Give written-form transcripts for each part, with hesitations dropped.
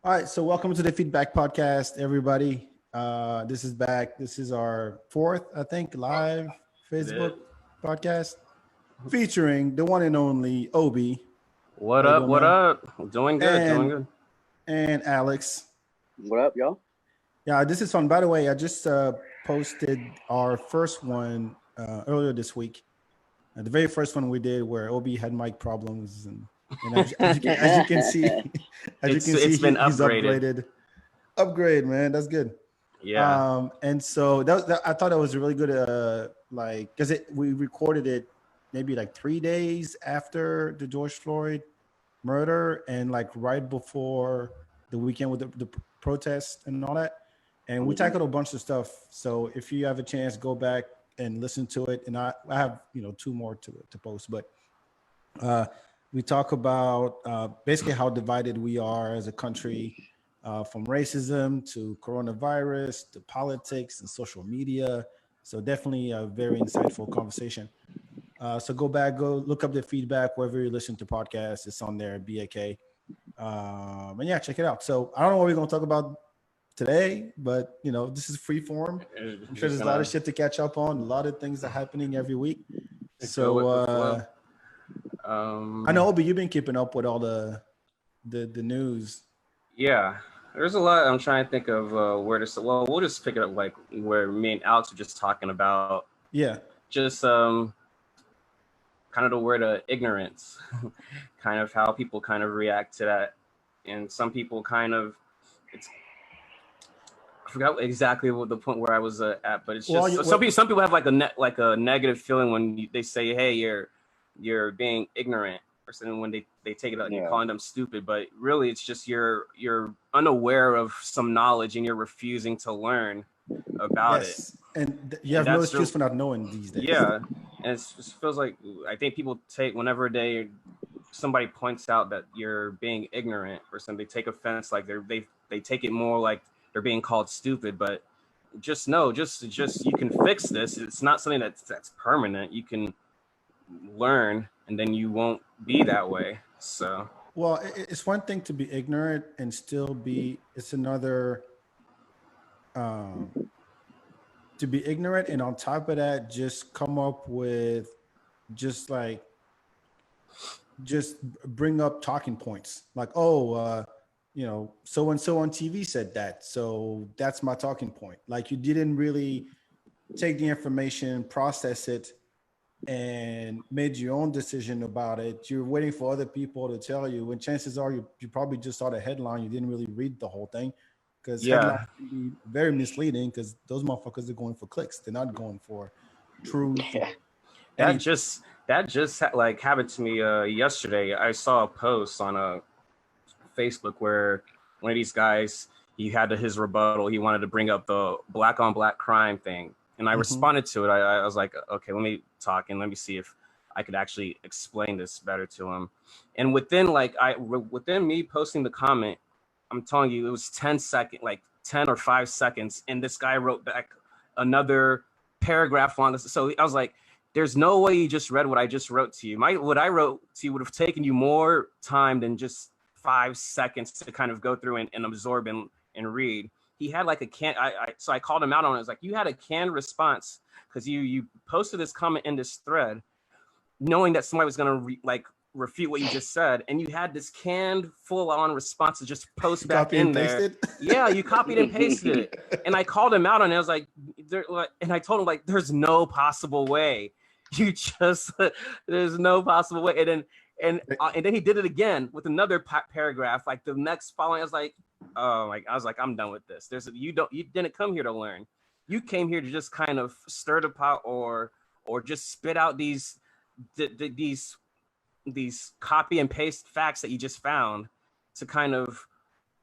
All right, so welcome to the FeedBak podcast, everybody. This is back. This is our fourth, I think, live Facebook podcast featuring the one and only Obi. What How you up? doing, What man? up? Doing good. Doing good. And Alex. What up, y'all? Yeah, this is fun. By the way, I just posted our first one earlier this week. The very first one we did where Obi had mic problems and as you can see, it's been he's upgraded. Upgrade, man. That's good. Yeah. And so I thought that was a really good, because we recorded it maybe like 3 days after the George Floyd murder and like right before the weekend with the protests and all that. And we tackled a bunch of stuff. So if you have a chance, go back and listen to it. And I have, two more to post, but we talk about basically how divided we are as a country, from racism to coronavirus to politics and social media. So definitely a very insightful conversation. So go look up the FeedBak wherever you listen to podcasts. It's on there, BAK. And yeah, check it out. So I don't know what we're going to talk about today, but this is free form. I'm sure there's a lot of shit to catch up on, a lot of things that are happening every week. So I know, but you've been keeping up with all the news. Yeah, there's a lot. I'm trying to think of where to. Well, we'll just pick it up like where me and Alex were just talking about. Yeah. Just kind of the word ignorance, kind of how people kind of react to that, and some people kind of I forgot exactly what the point where I was at, but it's just some people have like a negative feeling when they say, "Hey, you're being ignorant," or something when they take it out and you're calling them stupid, but really it's just you're unaware of some knowledge and you're refusing to learn about it. And you have no excuse for not knowing these days. Yeah, and it feels like I think people take whenever somebody points out that you're being ignorant or something, they take offense, like they take it more like they're being called stupid, but just know, just you can fix this. It's not something that's permanent. You can learn and then you won't be that way. So it's one thing to be ignorant and still be, it's another to be ignorant and on top of that just come up with just bring up talking points like, so and so on TV said that, so that's my talking point. Like you didn't really take the information, process it, and made your own decision about it. You're waiting for other people to tell you, and chances are you probably just saw the headline. You didn't really read the whole thing, because headlines can be very misleading because those motherfuckers are going for clicks. They're not going for truth. Yeah. That just like happened to me yesterday. I saw a post on Facebook where one of these guys, he had his rebuttal. He wanted to bring up the black on black crime thing. And I responded to it. I was like, okay, let me talk and let me see if I could actually explain this better to him. And within me posting the comment, I'm telling you, it was 10 or 5 seconds. And this guy wrote back another paragraph on this. So I was like, there's no way you just read what I just wrote to you. What I wrote to you would have taken you more time than just 5 seconds to kind of go through and absorb and read. He had like so I called him out on it. I was like, you had a canned response because you posted this comment in this thread knowing that somebody was going to refute what you just said. And you had this canned full on response to just post back in there. Yeah, you copied and pasted it. And I called him out on it. I was like, and I told him like, there's no possible way. There's no possible way. And then he did it again with another paragraph, like the next following. I was like, I'm done with this. You didn't come here to learn. You came here to just kind of stir the pot or just spit out these copy and paste facts that you just found to kind of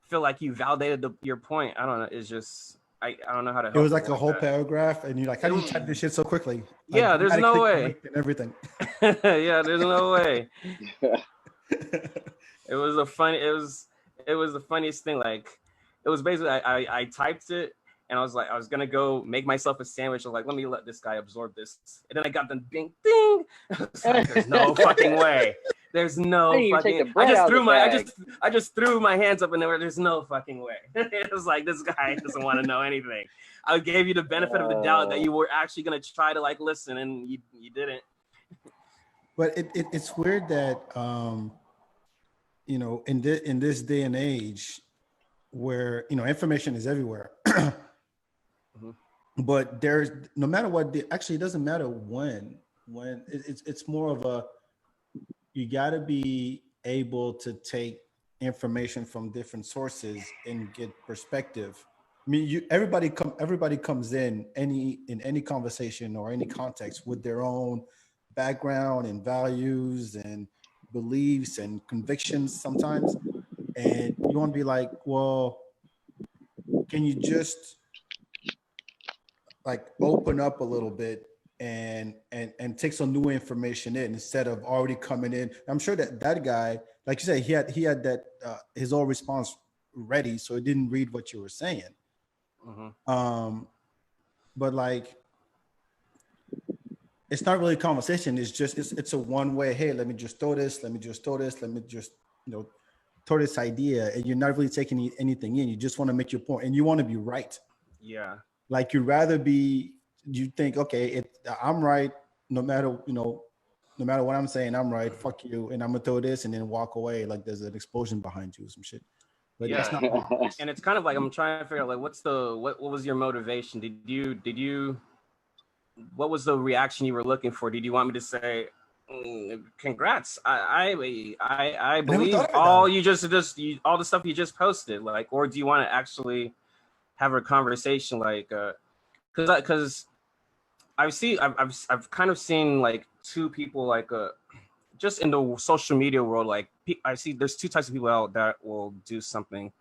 feel like you validated your point. I don't know. It's just I don't know how to help. It was like a whole paragraph, and you're like, how do you type this shit so quickly? Yeah, there's no way. And everything. Yeah, there's no way. It was the funniest thing. Like, it was basically I typed it and I was like, I was gonna go make myself a sandwich. I was like, let me let this guy absorb this. And then I got the ding ding. I was like, there's no fucking way. There's no didn't even take fucking. the bread out of the bag. I just threw my hands up and there's no fucking way. It was like, this guy doesn't want to know anything. I gave you the benefit of the doubt that you were actually gonna try to like listen, and you didn't. But it's weird that you know, in this day and age where, you know, information is everywhere. But there's, no matter what, actually it doesn't matter when it's more of a, you got to be able to take information from different sources and get perspective. I mean, everybody comes in any conversation or any context with their own background and values and beliefs and convictions sometimes, and you want to be like, well, can you just like open up a little bit and take some new information in instead of already coming in. I'm sure that guy, like you said, he had that his own response ready, so he didn't read what you were saying. But like, it's not really a conversation. It's just it's a one way. Hey, let me just throw this. Let me just throw this. Let me just, you know, throw this idea, and you're not really taking anything in. You just want to make your point, and you want to be right. Yeah. Like you'd rather be, you think, okay, I'm right, no matter what I'm saying, I'm right, fuck you, and I'm gonna throw this and then walk away like there's an explosion behind you or some shit. But yeah, that's not. And it's kind of like, I'm trying to figure out like, what was your motivation? Did you what was the reaction you were looking for? Did you want me to say, congrats, I believe all you just all the stuff you just posted, like, or do you want to actually have a conversation, like, because I've kind of seen like two people, like, just in the social media world, like I see there's two types of people out that will do something.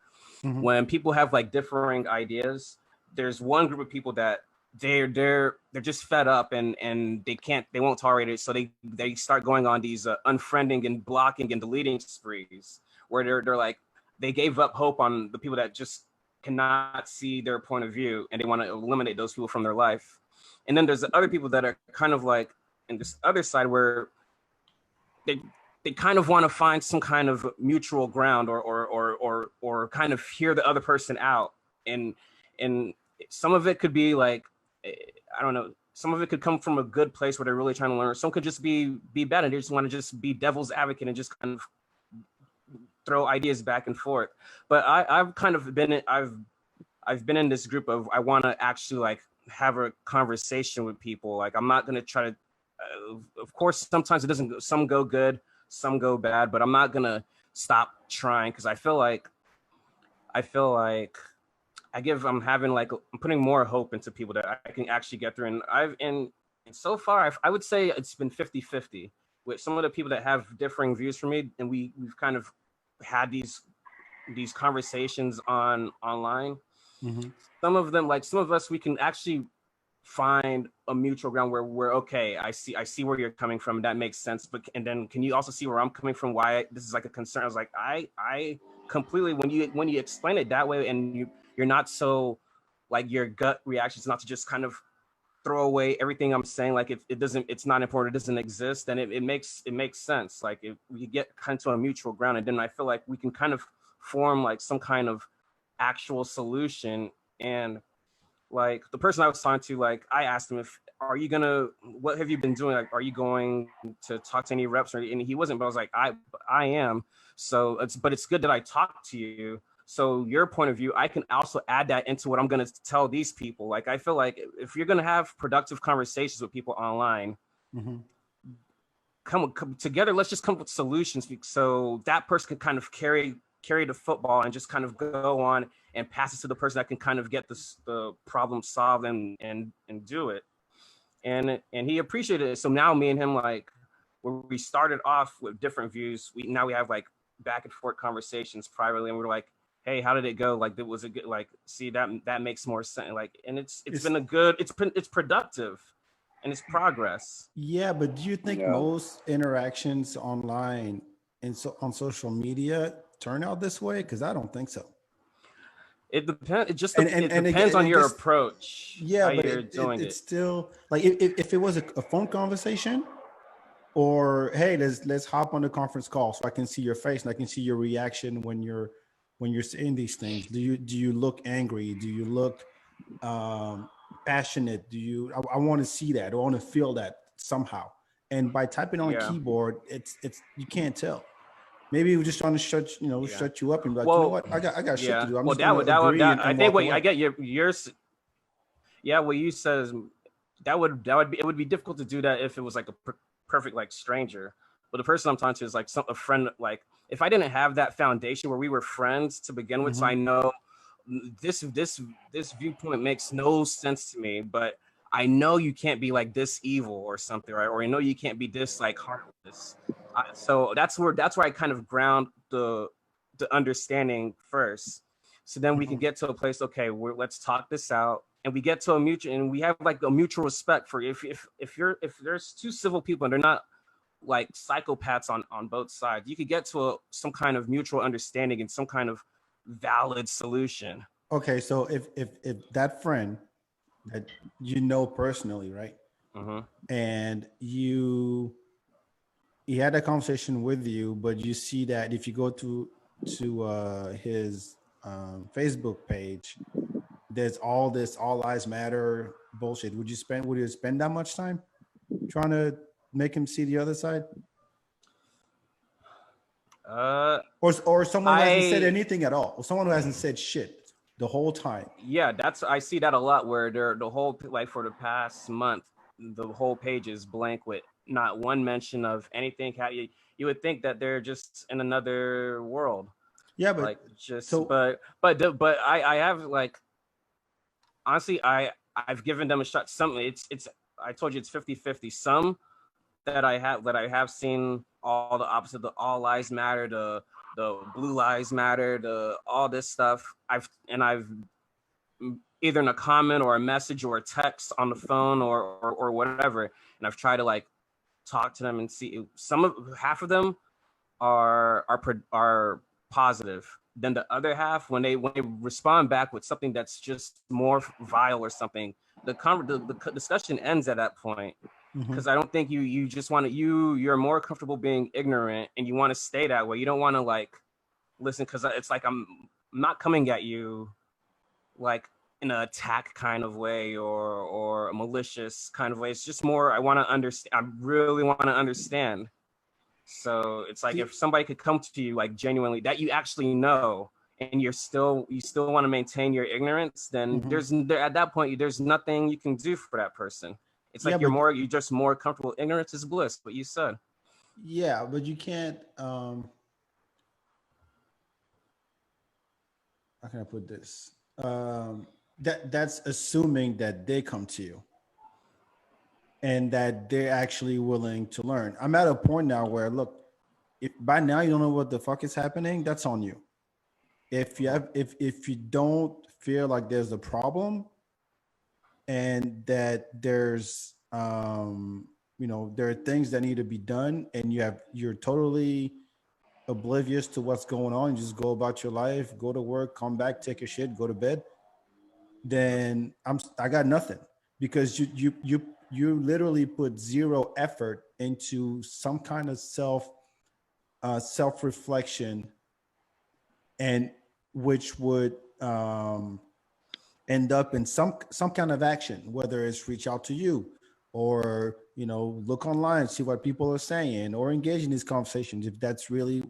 When people have like differing ideas, there's one group of people that they're just fed up and they won't tolerate it, so they start going on these unfriending and blocking and deleting sprees, where they're like, they gave up hope on the people that just cannot see their point of view, and they want to eliminate those people from their life. And then there's the other people that are kind of like in this other side, where they kind of want to find some kind of mutual ground, or kind of hear the other person out, and some of it could be like, I don't know, some of it could come from a good place where they're really trying to learn. Some could just be bad and they just want to just be devil's advocate and just kind of throw ideas back and forth. But I've kind of been I've been in this group of, I want to actually like have a conversation with people. Like, I'm not going to try to of course sometimes it doesn't go, some go good, some go bad, but I'm not going to stop trying, because I feel like I'm putting more hope into people that I can actually get through. And so far I would say it's been 50-50 with some of the people that have differing views from me, and we've kind of had these conversations online. Some of them, like some of us, we can actually find a mutual ground where we're okay. I see where you're coming from, that makes sense, but and then can you also see where I'm coming from, why this is like a concern? I was like, I completely, when you explain it that way, and you're not so, like, your gut reaction is not to just kind of throw away everything I'm saying, like it's not important, it doesn't exist, then it makes sense. Like, if we get kind of to a mutual ground, and then I feel like we can kind of form like some kind of actual solution. And like the person I was talking to, like, I asked him, what have you been doing? Like, are you going to talk to any reps? And he wasn't, but I was like, I am. So it's good that I talked to you. So your point of view, I can also add that into what I'm going to tell these people. Like, I feel like if you're going to have productive conversations with people online, come together, let's just come up with solutions, so that person can kind of carry the football and just kind of go on and pass it to the person that can kind of get the problem solved and do it. And he appreciated it. So now me and him, like, where we started off with different views, we have like back and forth conversations privately, and we're like, hey, how did it go? Like, was it good? Like, see, that makes more sense. Like, and it's been a good, it's productive, and it's progress. Yeah, but do you think most interactions online and on social media turn out this way? Because I don't think so. It depends. It just depends on your approach. Yeah, but it's still like, if it was a phone conversation, Or hey, let's hop on the conference call so I can see your face and I can see your reaction when you're saying these things. Do you look angry? Do you look passionate? I want to see that. I want to feel that somehow. And by typing on a Yeah, keyboard, it's you can't tell. Maybe we're just trying to yeah. shut you up and be like, you know Well, what, I got shit to yeah. do. I'm Well, just gonna agree I and think walk what I away. get yours. Yeah, what you said is that would be it would be difficult to do that if it was like a perfect like stranger. But the person I'm talking to is like a friend. Like if I didn't have that foundation where we were friends to begin with, so Mm-hmm. I know this viewpoint makes no sense to me. But I know you can't be like this evil or something, right? Or I know you can't be this like heartless. So that's where I kind of ground the understanding first. So then we can Mm-hmm. get to a place. Okay, let's talk this out, and we get to a mutual, and we have like a mutual respect for if there's two civil people and they're not like psychopaths on both sides, you could get to some kind of mutual understanding and some kind of valid solution. Okay, so if that friend that you know personally, right, Hmm. and he had a conversation with you, but you see that if you go to his Facebook page, there's all this all lives matter bullshit. Would you spend that much time trying to make him see the other side, Uh, or someone who hasn't said I anything at all, or someone who hasn't said shit the whole time? Yeah, that's I see that a lot where the whole like for the past month, the whole page is blank with not one mention of anything. You would think that they're just in another world, Yeah, but like just so but I have like honestly I've given them a shot. Some it's I told you it's 50-50. Some that I have seen all the opposite, the all lives matter, the blue lives matter, the all this stuff. I've either in a comment or a message or a text on the phone or whatever, and I've tried to like talk to them and see some of half of them are positive. Then the other half, when they respond back with something that's just more vile or something, the discussion ends at that point. mhm. Because I don't think you just want to you're more comfortable being ignorant and you want to stay that way. You don't want to like listen because it's like I'm not coming at you like in an attack kind of way or a malicious kind of way. It's just more I want to understand. I really want to understand. So it's like if somebody could come to you like genuinely that you actually know and you still want to maintain your ignorance, then Mhm. at that point there's nothing you can do for that person. It's Yeah, like but you're just more comfortable. Ignorance is bliss, what you said. you can't. How can I put this? That's assuming that they come to you and that they're actually willing to learn. I'm at a point now where look, if by now you don't know what the fuck is happening, that's on you. If you don't feel like there's a problem and that there's there are things that need to be done and you're totally oblivious to what's going on, you just go about your life, go to work, come back, take your shit, go to bed, then I got nothing, because you literally put zero effort into some kind of self reflection, and which would end up in some kind of action, whether it's reach out to you or look online, see what people are saying, or engage in these conversations if that's really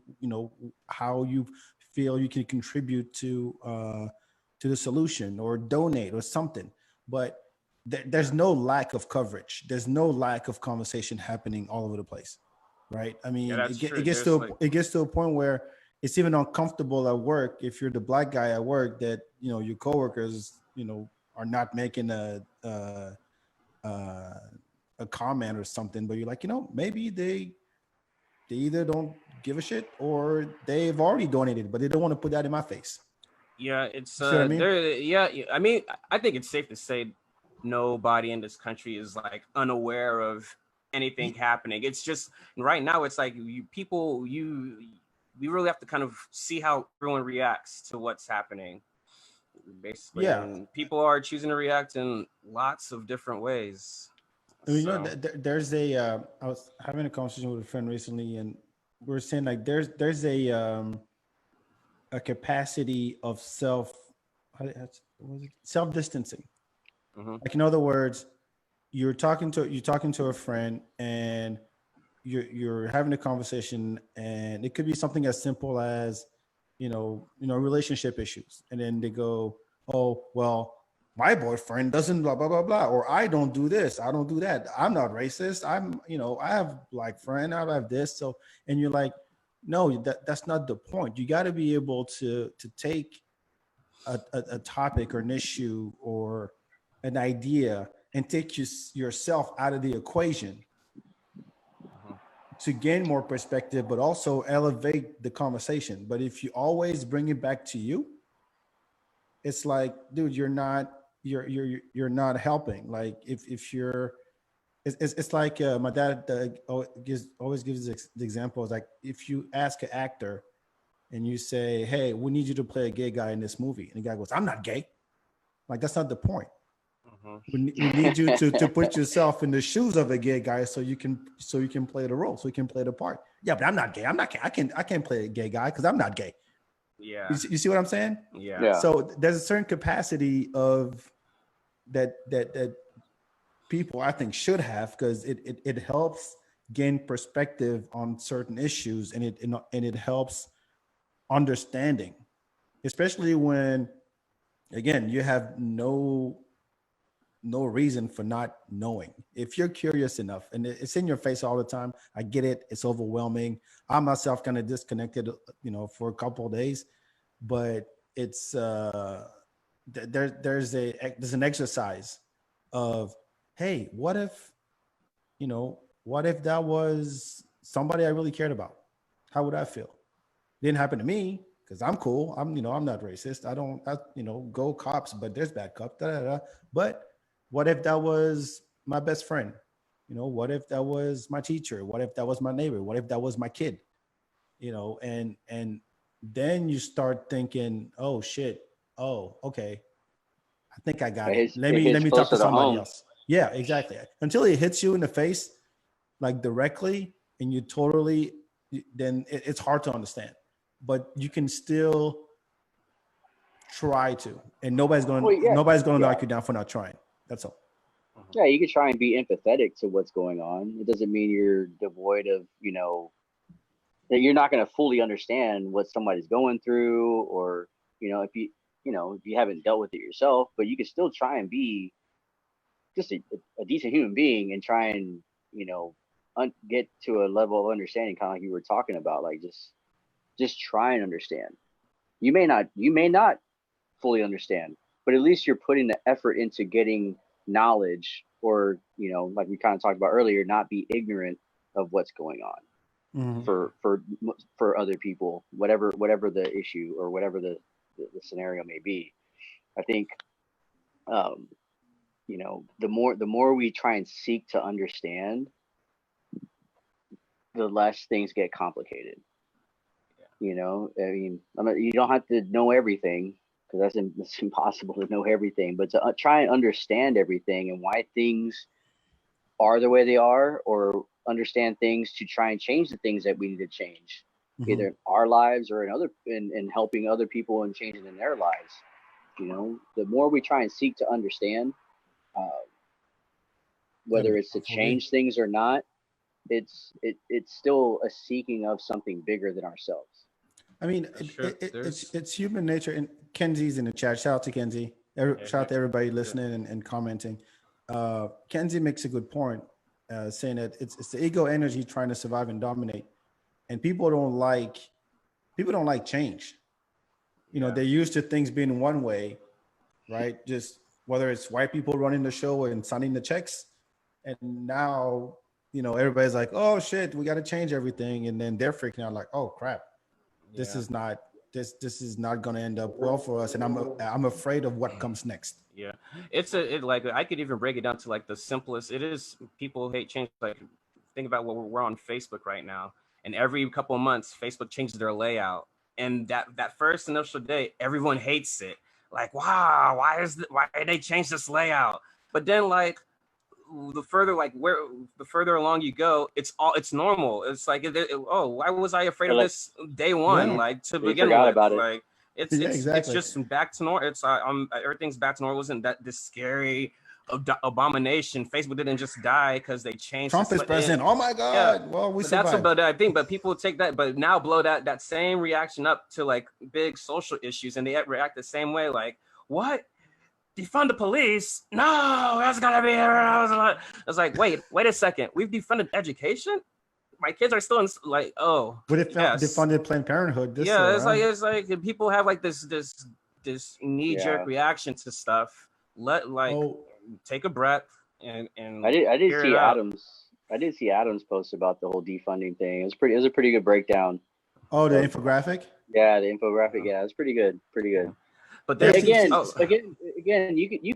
how you feel you can contribute to the solution, or donate or something. But there's Yeah, no lack of coverage, there's no lack of conversation happening all over the place, right? I yeah, mean, that's it true. gets There's to like it gets to a point where it's even uncomfortable at work if you're the black guy at work, that your coworkers are not making uh, a comment or something, but you're like, maybe they either don't give a shit or they've already donated, but they don't want to put that in my face. yeah, it's You see what I mean? there. Yeah, I mean, I think it's safe to say nobody in this country is like unaware of anything happening. It's just right now it's like we really have to kind of see how everyone reacts to what's happening basically, Yeah, and people are choosing to react in lots of different ways. You know, So there's a. I was having a conversation with a friend recently, and we are saying like there's a capacity of self distancing. mhm. Like in other words, you're talking to a friend, and you're having a conversation, and it could be something as simple as relationship issues, and then they go, oh well, my boyfriend doesn't blah blah blah blah, or I don't do this, I don't do that, I'm not racist, I have black friend, I have this. So, and you're like, no, that's not the point. You got to be able to take a topic or an issue or an idea and take yourself out of the equation Mhm. to gain more perspective, but also elevate the conversation. But if you always bring it back to you, it's like, dude, you're not helping. Like if you're, it's like my dad always gives the example. Is like if you ask an actor and you say, hey, we need you to play a gay guy in this movie, and the guy goes, I'm not gay. Like that's not the point. Mhm. We need you to put yourself in the shoes of a gay guy so you can play the role, so you can play the part. Yeah, but I'm not gay. I'm not gay. I can't play a gay guy because I'm not gay. Yeah. You see what I'm saying? Yeah. Yeah. So there's a certain capacity of that people, I think, should have, because it helps gain perspective on certain issues, and it helps understanding, especially when, again, you have no reason for not knowing. If you're curious enough, and it's in your face all the time, I get it. It's overwhelming. I myself kind of disconnected, for a couple of days, but it's there's an exercise of, hey, what if that was somebody I really cared about? How would I feel? Didn't happen to me because I'm cool. I'm not racist. Go cops, but there's bad cops. Da, da, da. But what if that was my best friend? What if that was my teacher? What if that was my neighbor? What if that was my kid? And then you start thinking, oh shit, oh okay, I think I got it. Let It me let hits me talk to closer to somebody home. else. Yeah, exactly. Until it hits you in the face, like directly, and you totally, then it's hard to understand. But you can still try to, and nobody's going Well, to nobody's going to yeah, knock you down for not trying. That's all. Mhm. yeah. You could try and be empathetic to what's going on. It doesn't mean you're devoid of, that you're not going to fully understand what somebody's going through, or if you haven't dealt with it yourself. But you can still try and be just a decent human being, and try and get to a level of understanding, kind of like you were talking about. Like just try and understand. You may not fully understand, but at least you're putting the effort into getting knowledge, or like we kind of talked about earlier, not be ignorant of what's going on Mhm. Yeah. for other people, whatever the issue, or whatever the scenario may be. I think um, the more we try and seek to understand, the less things get complicated. You don't have to know everything, because that's impossible to know everything, but to try and understand everything, and why things are the way they are, or understand things to try and change the things that we need to change, Mhm. either in our lives, or in helping other people and changing in their lives. The more we try and seek to understand, uh, Yeah, whether it's I to fully agree. change things or not, it's still a seeking of something bigger than ourselves. I mean, That's true. it's There's it's human nature. And Kenzie's in the chat. Shout out to Kenzie. yeah, Shout yeah, out to everybody yeah. listening and commenting. Kenzie makes a good point, saying that it's the ego energy trying to survive and dominate, and people don't like change. Yeah. They're used to things being one way, right? Just whether it's white people running the show and signing the checks, and now everybody's like, oh shit, we got to change everything, and then they're freaking out like, oh crap, this Yeah. is not this is not going to end up well for us, and I'm afraid of what comes next. Yeah, it like I could even break it down to like the simplest. It is people hate change. Like think about what we're on Facebook right now, and every couple of months, Facebook changes their layout, and that first initial day, everyone hates it. Like, wow, why did they change this layout? But then the further along you go, it's normal. It's like, oh, why was I afraid of this day one? Yeah. Like to They begin forgot with, about it. like it's just back to normal. It's everything's back to normal. It wasn't that this scary abomination. Facebook didn't just die because they changed. Trump is president. Oh my God! Yeah. Well, we survived. But I think, but people take that, but now blow that same reaction up to like big social issues, and they react the same way. Like, what? Defund the police? No, that's gotta be. I was like, wait a second. We've defunded education. My kids are still in like, oh. But it defunded Planned Parenthood. It's like people have like this knee jerk reaction to stuff. Take a breath and I did see Adam's post about the whole defunding thing. It was a pretty good breakdown. Oh, the infographic? Yeah, the infographic. Yeah, it's pretty good. But then again, you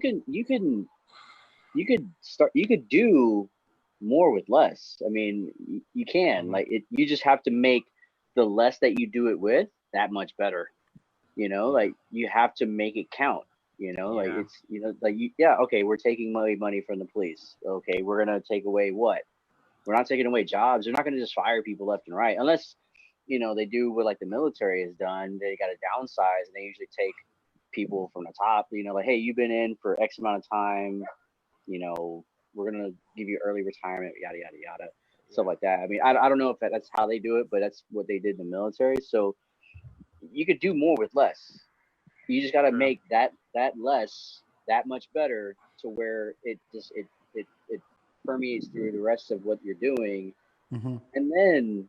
could do more with less. I mean, you can you just have to make the less that you do it with that much better. You know, like you have to make it count. You know, like it's, you know, like okay, we're taking money from the police. Okay, we're gonna take away what? We're not taking away jobs. They're not gonna just fire people left and right, unless, you know, they do what like the military has done. They got to downsize, and they usually take people from the top. You know, like, hey, you've been in for X amount of time. You know, we're gonna give you early retirement, yada yada yada, stuff like that. I mean, I don't know if that's how they do it, but that's what they did in the military. So you could do more with less. You just got to make that less that much better to where it permeates through the rest of what you're doing, and then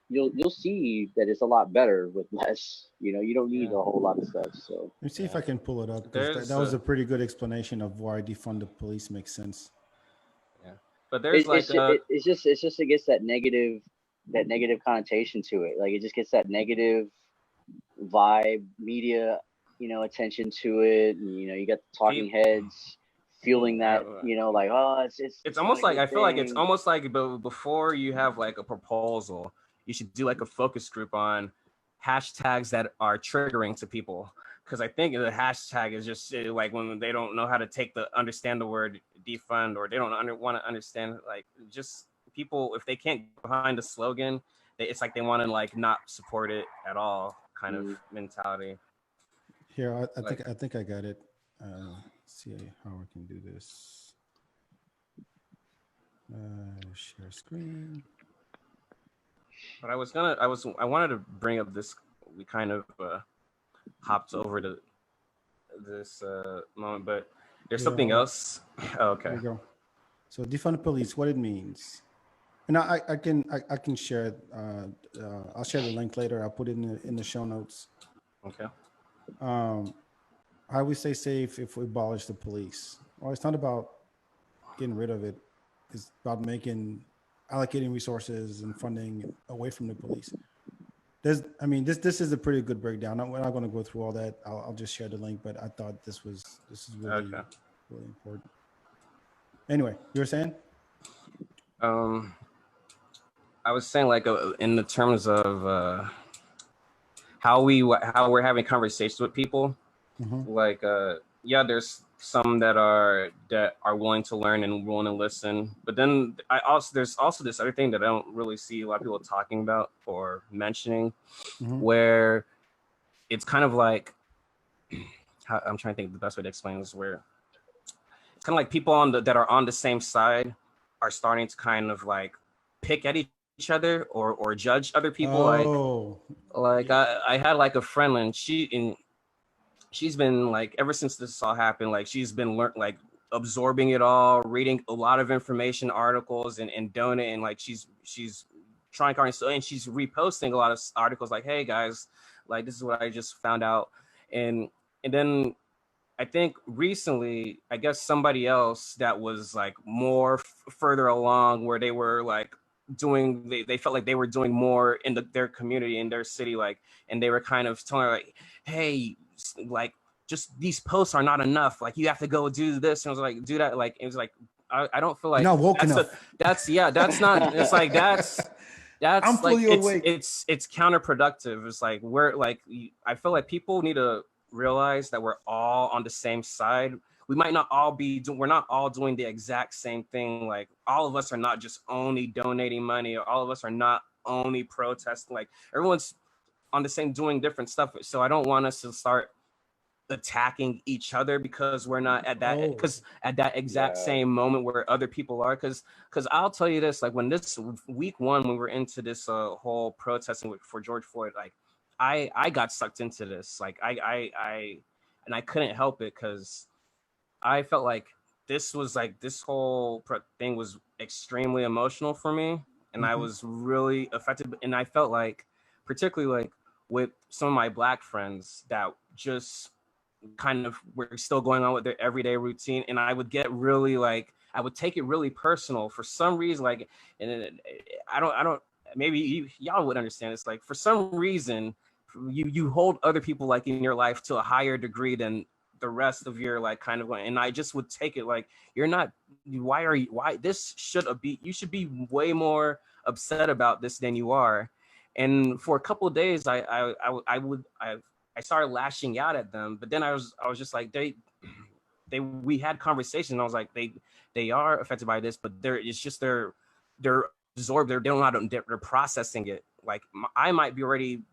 you'll see that it's a lot better with less. You know, you don't need a whole lot of stuff. So let me see if I can pull it up. That was a pretty good explanation of why defund the police makes sense. Yeah, but there's it gets that negative connotation to it. Like it just gets that negative vibe, media, you know, attention to it, and you know, you got the talking heads feeling that, you know, like, oh, it's almost like, I feel like it's almost like before you have like a proposal, you should do like a focus group on hashtags that are triggering to people, because I think the hashtag is just like when they don't know how to understand the word defund, or they don't want to understand, like, just people, if they can't get behind the slogan, it's like they want to like not support it at all kind of mentality. Here, I think I got it. See how I can do this. Share screen. But I wanted to bring up this. We kind of hopped over to this moment, but there's something else. Oh, okay. There you go. So defund police, what it means. And I can share. I'll share the link later. I'll put it in the show notes. Okay. How we stay safe if we abolish the police? Well, it's not about getting rid of it. It's about allocating resources and funding away from the police. This is a pretty good breakdown. We're not going to go through all that. I'll just share the link. But I thought this is really really important. Anyway, you were saying? I was saying, like, in the terms of how we're having conversations with people, like, there's some that are willing to learn and willing to listen, but then there's also this other thing that I don't really see a lot of people talking about or mentioning, where it's kind of like, I'm trying to think of the best way to explain this, where it's kind of like people that are on the same side are starting to kind of like pick at each other or judge other people. I had like a friend, and she's been like, ever since this all happened, like she's been absorbing it all, reading a lot of information, articles, and donating. Like she's trying hard, and she's reposting a lot of articles like, hey guys, like this is what I just found out. And then I think recently, I guess somebody else that was like more further along, where they were like they felt like they were doing more in their community, in their city, like, and they were kind of telling her like, hey, like, just these posts are not enough, like you have to go do this. And I was like, do that. Like, it was like, I don't feel like not woke enough. That's not, it's like, that's I'm fully like, awake. It's counterproductive. It's like, I feel like people need to realize that we're all on the same side. we might not all be we're not all doing the exact same thing. Like all of us are not just only donating money, or all of us are not only protesting. Like everyone's on the same doing different stuff. So I don't want us to start attacking each other because we're not at that exact same moment where other people are. Because I'll tell you this, like when this week one, when we're into this whole protesting for George Floyd, like I got sucked into this. Like I couldn't help it, because I felt like this whole thing was extremely emotional for me, and I was really affected. And I felt like, particularly like with some of my Black friends that just kind of were still going on with their everyday routine, and I would get really like, I would take it really personal for some reason. Like, and I don't maybe y'all would understand this. Like for some reason, you hold other people like in your life to a higher degree than the rest of your like kind of, and I just would take it like, you're not, why this should be, you should be way more upset about this than you are. And for a couple of days I started lashing out at them, but then I was just like, we had conversations, and I was like, they are affected by this, but they're absorbed, they're processing it. Like I might be already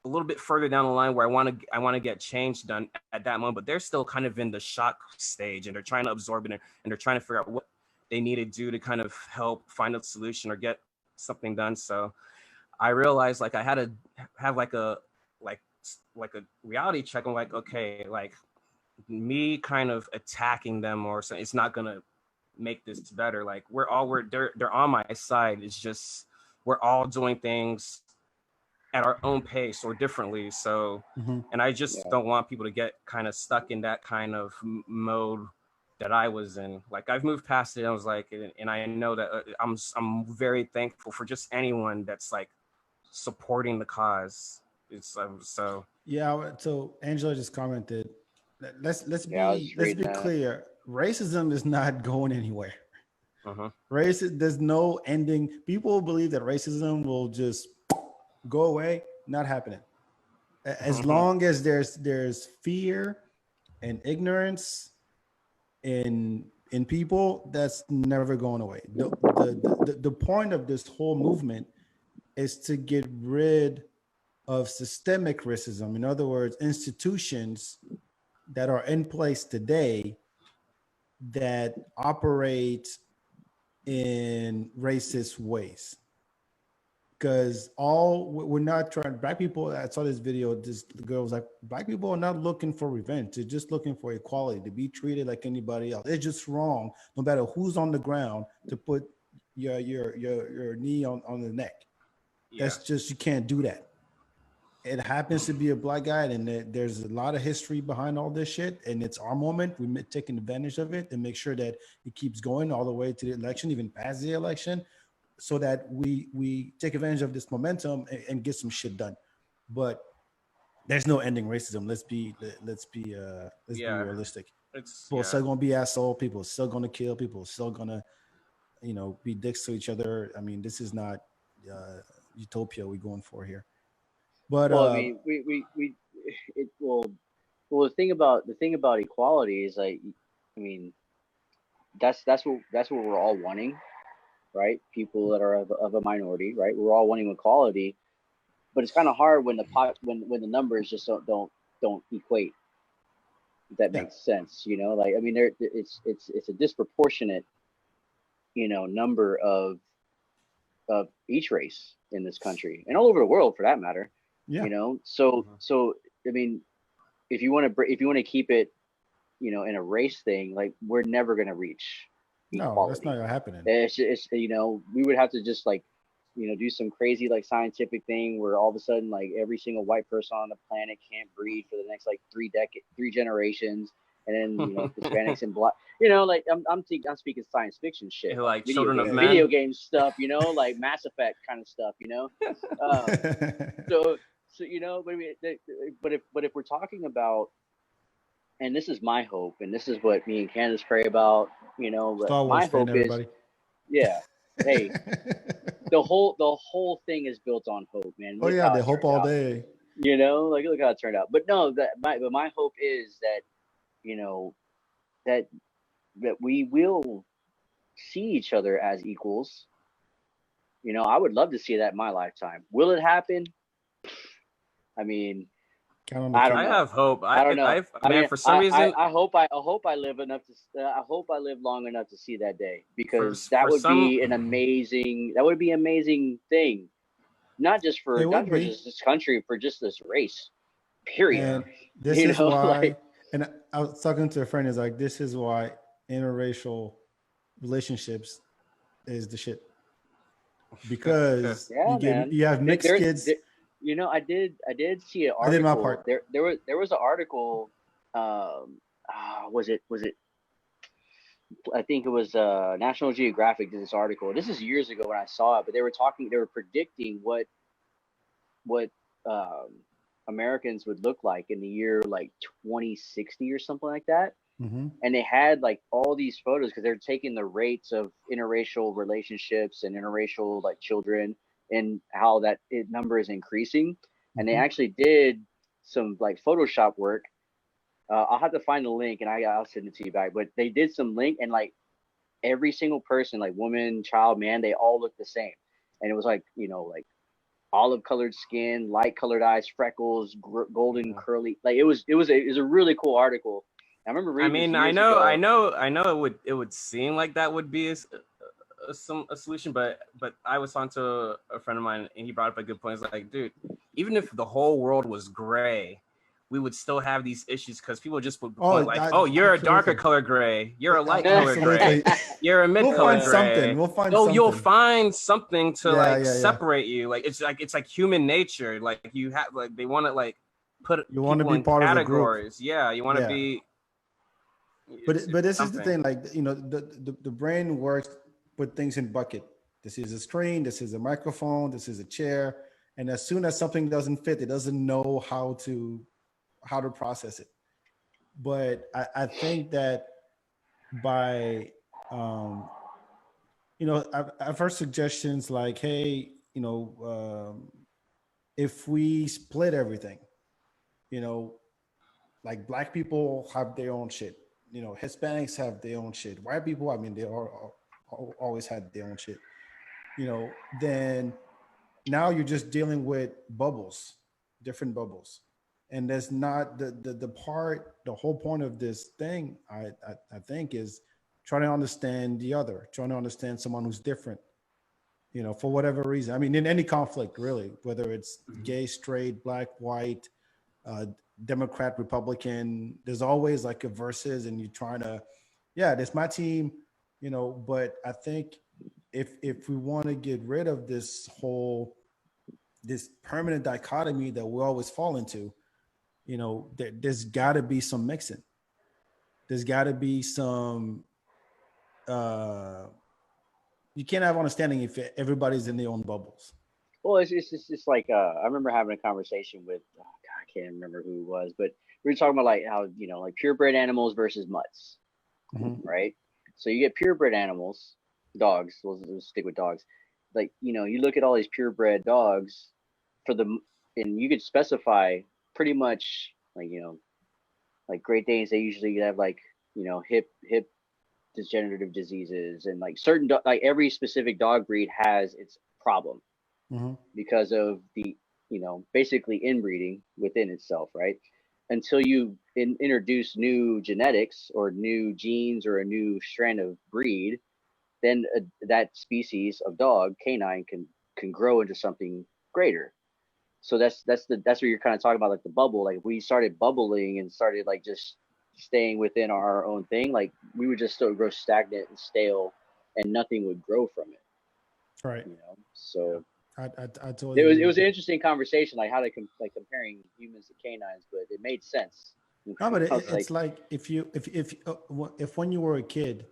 a little bit further down the line where I want to get change done at that moment, but they're still kind of in the shock stage, and they're trying to absorb it, and they're trying to figure out what they need to do to kind of help find a solution or get something done. So I realized like I had to have like a reality check. I'm like, okay, like me kind of attacking them or something, it's not gonna make this better. Like they're on my side. It's just we're all doing things at our own pace or differently. So, and I just don't want people to get kind of stuck in that kind of mode that I was in. Like I've moved past it. I was like, and I know that I'm very thankful for just anyone that's like supporting the cause. It's so. Yeah. So Angela just commented. Let's be clear. Racism is not going anywhere. There's no ending. People believe that racism will just go away. Not happening. As long as there's fear and ignorance in people, that's never going away. The point of this whole movement is to get rid of systemic racism. In other words, institutions that are in place today that operate in racist ways. Because we're not trying, Black people, I saw this video, the girl was like, Black people are not looking for revenge. They're just looking for equality, to be treated like anybody else. It's just wrong, no matter who's on the ground, to put your knee on the neck. That's just, you can't do that. It happens to be a Black guy, and there's a lot of history behind all this shit, and it's our moment. We're taking advantage of it and make sure that it keeps going all the way to the election, even past the election, so that we take advantage of this momentum and get some shit done. But there's no ending racism. Let's be realistic. People are still gonna be asshole. People are still gonna kill. People are still gonna, be dicks to each other. I mean, this is not utopia we're going for here. But I mean, the thing about equality is like, I mean, that's what we're all wanting, right? People that are of a minority, right? We're all wanting equality, but it's kind of hard when the numbers just don't equate. If that makes sense, like, I mean, it's a disproportionate, number of each race in this country and all over the world for that matter. So I mean, if you want to keep it, in a race thing, like, we're never going to reach equality. No, that's not happening. It's we would have to just like, do some crazy like scientific thing where all of a sudden like every single white person on the planet can't breed for the next like 3 generations, and then Hispanics and Black, like I'm speaking science fiction shit, like video game stuff, like Mass Effect kind of stuff, so but if we're talking about, and this is my hope, and this is what me and Candace pray about, Star Wars my hope everybody. Hey, the whole thing is built on hope, man. Look, they hope all day. Like, look how it turned out. But no, my hope is that, that we will see each other as equals. You know, I would love to see that in my lifetime. Will it happen? I mean, Count on the I kid. don't I know. have hope. I don't know. I I man, mean, for some reason, I hope I live enough to. I hope I live long enough to see that day, because that for would some, be an amazing. That would be an amazing thing, It not would for be. just this country, for just this race. Period. And this You is know, why, like and I was talking to a friend, is like, this is why interracial relationships is the shit. Because yeah, man. you have mixed kids. There, you know, I did see an I did my article. part. There was an article. Was it? I think it was National Geographic did this article. This is years ago when I saw it, but they were predicting what um, Americans would look like in the year like 2060 or something like that. Mm-hmm. And they had like all these photos because they're taking the rates of interracial relationships and interracial like children and how that number is increasing. And they Mm-hmm. actually did some like Photoshop work. I'll have to find the link and I'll send it to you back. But they did some link, and like every single person, like woman, child, man, they all look the same. And it was like, you know, like olive colored skin, light colored eyes, freckles, golden curly. Like it was a really cool article. I remember I reading this mean, years ago. I know it would seem like that would be a solution, but I was talking to a friend of mine and he brought up a good point. It's like, dude, even if the whole world was gray, we would still have these issues because people just would point like, oh, you're a darker color gray, you're a light color gray, you're a mid color We'll find gray. something. We'll find something. You'll find something to Yeah. separate you. Like it's like human nature. Like you have like they want to like put You want to people be in part of the group. categories. Yeah, you want to be. But this something. is the thing, like, you know, the brain works, put things in bucket. This is a screen, this is a microphone, this is a chair, and as soon as something doesn't fit, it doesn't know how to process it. But I think that by you know, I've heard suggestions like, hey, you know, if we split everything, you know, like black people have their own shit, you know, Hispanics have their own shit, white people, I mean, they always had their own shit, you know, then now you're just dealing with bubbles, different bubbles. And that's not the whole point of this thing, I think, is trying to understand the other, trying to understand someone who's different, you know, for whatever reason. I mean, in any conflict, really, whether it's gay, straight, black, white, Democrat, Republican, there's always like a versus, and you're trying to, yeah, that's my team, you know. But I think if we want to get rid of this permanent dichotomy that we always fall into, you know, there's got to be some mixing. There's got to be some. You can't have understanding if everybody's in their own bubbles. Well, it's like I remember having a conversation with God, I can't remember who it was, but we were talking about like how, you know, like purebred animals versus mutts, right? So you get purebred animals, dogs. We'll stick with dogs. Like, you know, you look at all these purebred dogs and you could specify pretty much like, you know, like Great Danes. They usually have like, you know, hip degenerative diseases, and like like every specific dog breed has its problem. Because of the, you know, basically inbreeding within itself, right? Until you introduce new genetics or new genes or a new strand of breed, then that species of dog, canine, can grow into something greater. So that's what you're kind of talking about, like the bubble. Like if we started bubbling and started like just staying within our own thing, like we would just still grow stagnant and stale, and nothing would grow from it. Right. You know, so. I totally it was an interesting conversation, like how they like comparing humans to canines, but it made sense. No, but it's like if when you were a kid,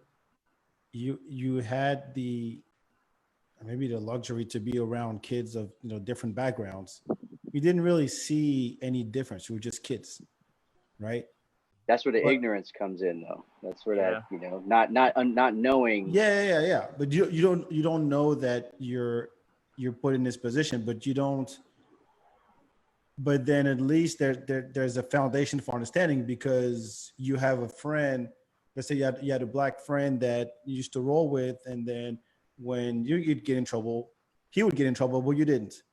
you had maybe the luxury to be around kids of, you know, different backgrounds. You didn't really see any difference. You were just kids, right? That's where the ignorance comes in, though. That's where that, you know, not knowing. Yeah. But you don't know that you're put in this position, but you don't. But then at least there's a foundation for understanding, because you have a friend let's say you had a black friend that you used to roll with, and then when you'd get in trouble, he would get in trouble, but you didn't.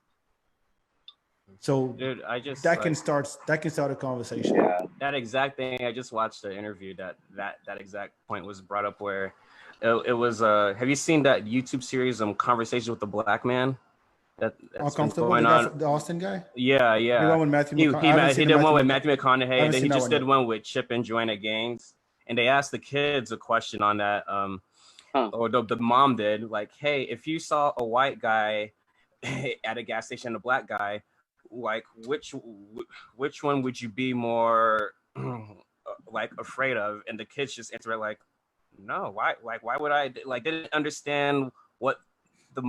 So dude, I just that can start a conversation. Yeah. That exact thing. I just watched the interview that exact point was brought up where it was. Have you seen that YouTube series Conversations with the Black Man? That's Uncomfortable, going on. the Austin guy. Yeah. The one with Matthew He did one with Matthew McConaughey, and then he just did one with Chip and Joanna Gaines. And they asked the kids a question on that. Or the mom did, like, hey, if you saw a white guy at a gas station and a black guy, like which one would you be more like afraid of? And the kids just answered like, no, why would I? Like, they didn't understand what the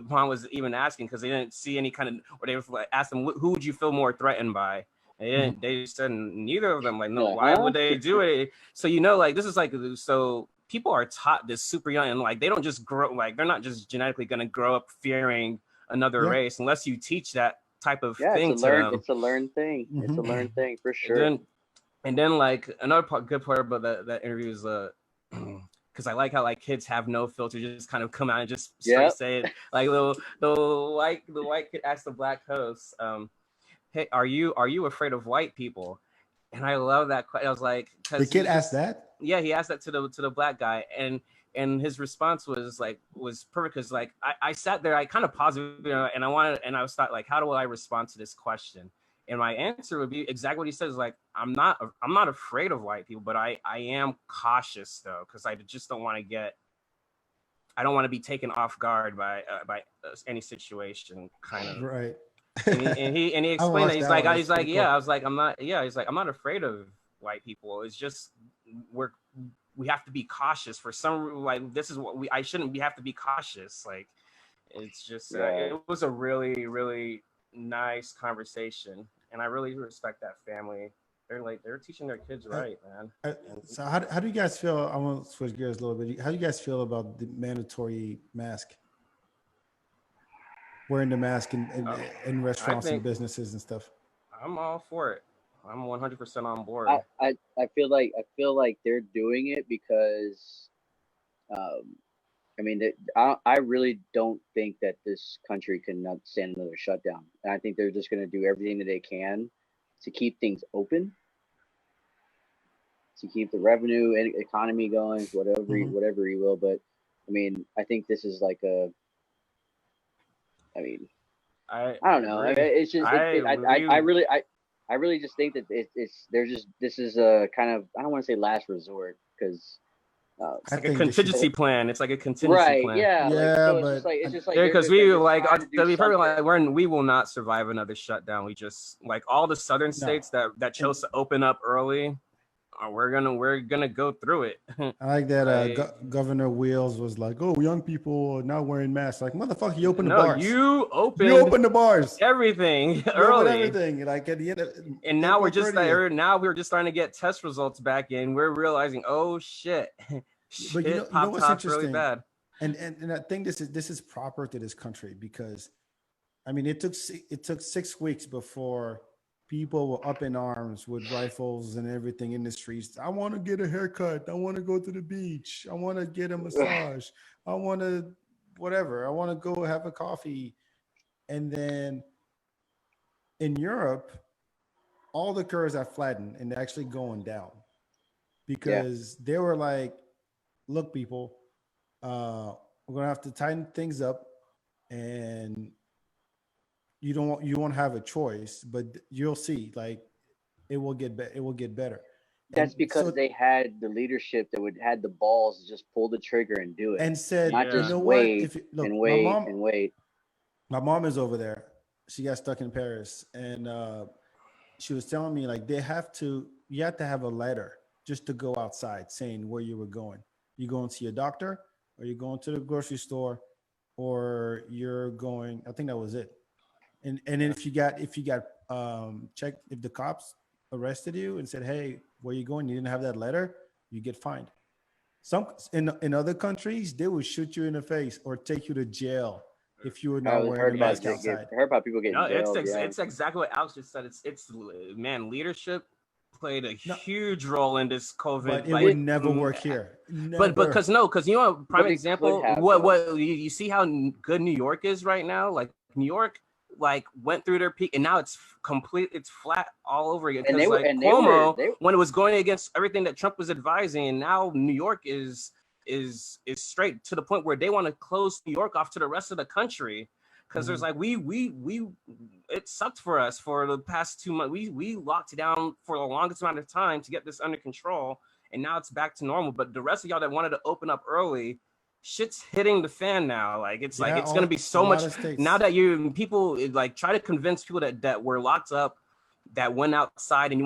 mom was even asking, because they didn't see any kind of, or they were asked them, who would you feel more threatened by? And they said neither of them. Like, no, why would they do it? So, like, this is like, so people are taught this super young, and like, they don't just grow, like, they're not just genetically going to grow up fearing another race unless you teach that type of thing to them. It's a learned thing. It's a learned thing for sure. And then like another good part about that interview is because I like how like kids have no filter, just kind of come out and just start saying, like, the white kid asked the black host, hey, are you afraid of white people? And I love that question. I was like, the kid asked that? Yeah, he asked that to the black guy, and his response was perfect, because like I sat there, I kind of paused, and I was thought, like, how do I respond to this question? And my answer would be exactly what he says, like, I'm not afraid of white people, but I am cautious though, because I just don't want to be taken off guard by any situation, kind of. Right. And he explained that. He's like, yeah. I was like, I'm not. Yeah. He's like, I'm not afraid of white people. It's just we have to be cautious for some, like, this is what I shouldn't have to be cautious. Like, it's just it was a really, really nice conversation, and I really respect that family. They're teaching their kids right, man. So how do you guys feel? I want to switch gears a little bit. How do you guys feel about the mandatory mask? Wearing the mask in restaurants and businesses and stuff. I'm all for it. I'm 100% on board. I feel like they're doing it because, I mean, I really don't think that this country can stand another shutdown. And I think they're just going to do everything that they can to keep things open, to keep the revenue and economy going, whatever you will. But I mean, I think this is like I don't know. It's just I really just think that this is a kind of, I don't want to say last resort, because it's like a contingency plan. It's like a contingency plan. Yeah. But it's just like because we will not survive another shutdown. We just, like, all the southern states that chose to open up early, we're gonna go through it. I like that Governor Wheels was like, "Oh, young people are not wearing masks." Like, motherfucker, you opened the bars. You opened the bars. Everything early. Everything. Like, at the end of, and now we're just there. Now we're just starting to get test results back in. We're realizing, oh shit. But you know what's interesting? Really bad. And I think this is proper to this country, because, I mean, it took 6 weeks before people were up in arms with rifles and everything in the streets. I want to get a haircut. I want to go to the beach. I want to get a massage. I want to whatever. I want to go have a coffee. And then in Europe, all the curves have flattened and they're actually going down, because they were like, look, people, we're going to have to tighten things up, and you won't have a choice, but you'll see, like, it will get better. That's because they had the leadership that had the balls to just pull the trigger and do it, and said, not just you know wait what? and wait. My mom is over there. She got stuck in Paris, and she was telling me, like, you have to have a letter just to go outside saying where you were going. You going to see a doctor, or you're going to the grocery store, or you're going. I think that was it. And then if you got checked, if the cops arrested you and said, "Hey, where you going?" You didn't have that letter, you get fined. Some in other countries, they would shoot you in the face or take you to jail if you were not wearing a mask outside. I heard about people getting jailed. It's exactly what Alex just said. It's man, leadership played a huge role in this COVID. But it would never work here. Never. But because you know, prime example. What you see how good New York is right now? Like New York, like went through their peak, and now it's flat all over again. Because like Cuomo, when it was going against everything that Trump was advising, and now New York is straight to the point where they want to close New York off to the rest of the country. Because there's like it sucked for us for the past 2 months. We locked down for the longest amount of time to get this under control, and now it's back to normal. But the rest of y'all that wanted to open up early, shit's hitting the fan now. Like it's gonna be so much now that people like try to convince people that were locked up, that went outside, and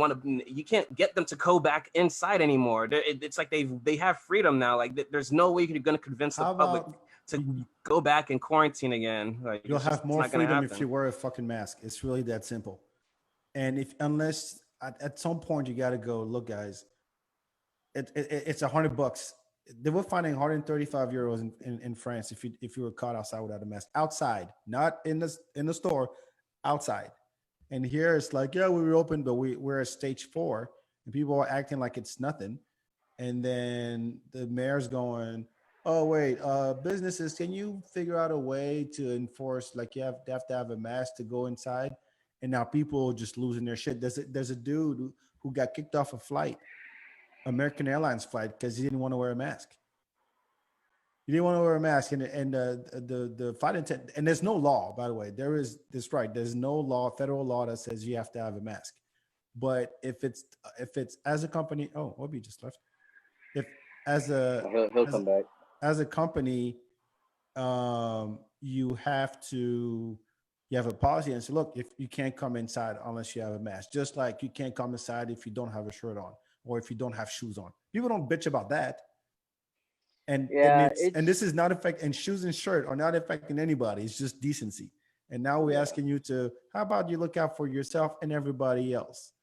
you can't get them to go back inside anymore. It's like they have freedom now. Like there's no way you're gonna convince the public to go back and quarantine again. Like you'll have more freedom if you wear a fucking mask. It's really that simple. And unless at some point you got to go, look, guys, it's $100. They were finding 135 euros in France if you were caught outside without a mask. Outside, not in the store, outside. And here it's like, yeah, we were open, but we're at stage 4, and people are acting like it's nothing. And then the mayor's going, oh wait, businesses, can you figure out a way to enforce, like you have to have a mask to go inside? And now people are just losing their shit. There's a dude who got kicked off a flight, American Airlines flight, because he didn't want to wear a mask. He didn't want to wear a mask, and the flight attendant, and there's no law, by the way. There's no law, federal law that says you have to have a mask. But if it's as a company, Obi just left. He'll come back. As a company, you have a policy and say, look, if you can't come inside unless you have a mask, just like you can't come inside if you don't have a shirt on or if you don't have shoes on. People don't bitch about that. And this is not affecting, and shoes and shirt are not affecting anybody. It's just decency. And now we're asking you how about you look out for yourself and everybody else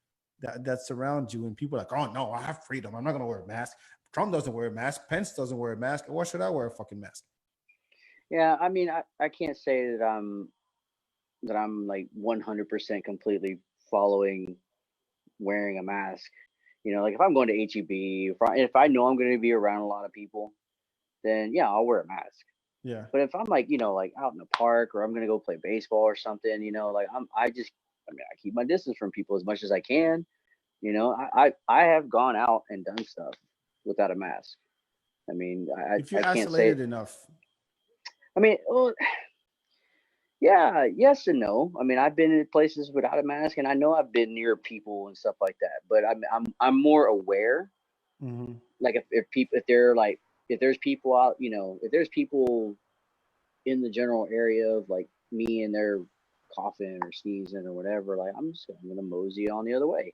that surrounds you? And people are like, oh no, I have freedom. I'm not going to wear a mask. Trump doesn't wear a mask. Pence doesn't wear a mask. Why should I wear a fucking mask? Yeah, I mean, I can't say that I'm like 100% completely following wearing a mask. You know, like if I'm going to HEB, if I know I'm going to be around a lot of people, then yeah, I'll wear a mask. Yeah. But if I'm like, you know, like out in the park or I'm going to go play baseball or something, you know, like I keep my distance from people as much as I can. You know, I have gone out and done stuff without a mask. I mean, if you're isolated enough. I mean, well, yeah, yes and no. I mean, I've been in places without a mask, and I know I've been near people and stuff like that. But I'm more aware. Mm-hmm. Like if there's people out, you know, if there's people in the general area of like me and they're coughing or sneezing or whatever, like I'm gonna mosey on the other way,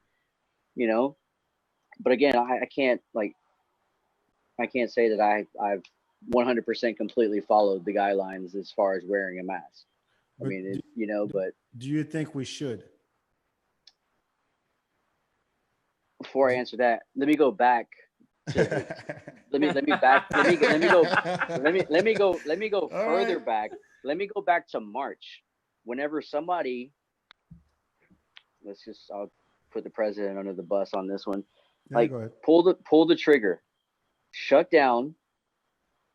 you know. But again, I can't say that I've 100% completely followed the guidelines as far as wearing a mask. I mean, but do you think we should? Before I answer that, let me go back. Let me go further back. Let me go back to March. Whenever somebody, I'll put the president under the bus on this one. Like pull the trigger, shut down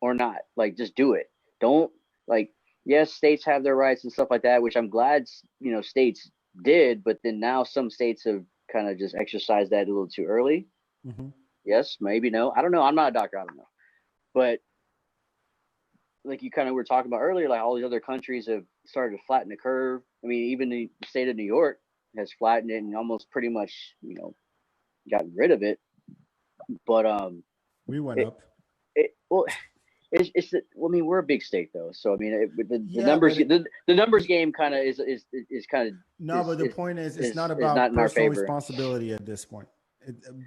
or not. Like just do it. Don't like. Yes, states have their rights and stuff like that, which I'm glad, you know, states did. But then now some states have kind of just exercised that a little too early. Mm-hmm. Yes, maybe no. I don't know. I'm not a doctor. I don't know. But like you kind of were talking about earlier, like all these other countries have started to flatten the curve. I mean, even the state of New York has flattened it and almost pretty much, you know, gotten rid of it. But we went up. It's I mean, we're a big state though, so I mean the numbers game kind of is kind of no. But the point is, it's not about personal responsibility at this point.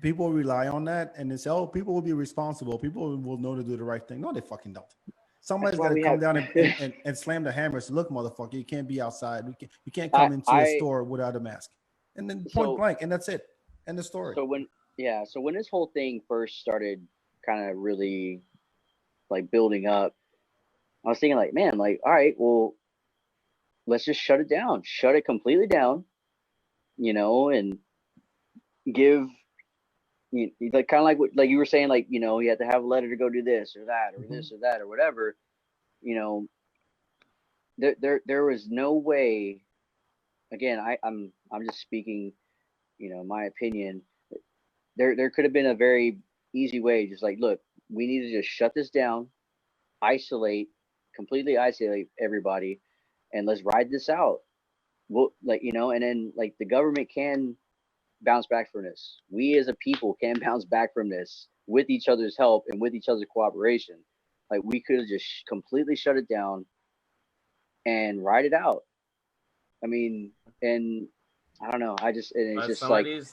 People rely on that, and they say, "Oh, people will be responsible. People will know to do the right thing." No, they fucking don't. Somebody's got to come down and slam the hammer. So look, motherfucker, you can't be outside. You can't come into a store without a mask. And then point blank, and that's it. End the story. So when this whole thing first started, kind of really like building up, I was thinking like, man, like, all right, well, let's just shut it completely down, you know, and give like kind of like what like you were saying, like you have to have a letter to go do this or that or this or that or whatever. There was no way. Again, I'm just speaking, my opinion. There could have been a very easy way, just like, look, we need to just shut this down, completely isolate everybody, and let's ride this out. We'll and then like the government can bounce back from this. We as a people can bounce back from this with each other's help and with each other's cooperation. Like we could have just completely shut it down and ride it out. I mean, and I don't know. It's just some like of these,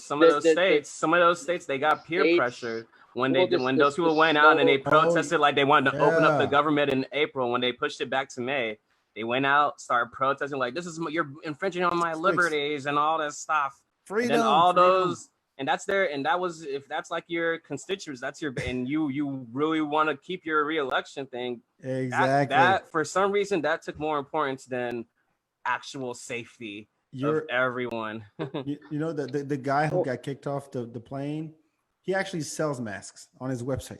some of those states, they got peer pressure when those people went out and they protested, like they wanted to open up the government in April. When they pushed it back to May, they went out, started protesting, like you're infringing on my liberties and all this stuff. Freedom, and then all those, and if that's like your constituents, and you really want to keep your re-election thing. Exactly. That for some reason that took more importance than actual safety of everyone. the guy who got kicked off the plane, he actually sells masks on his website.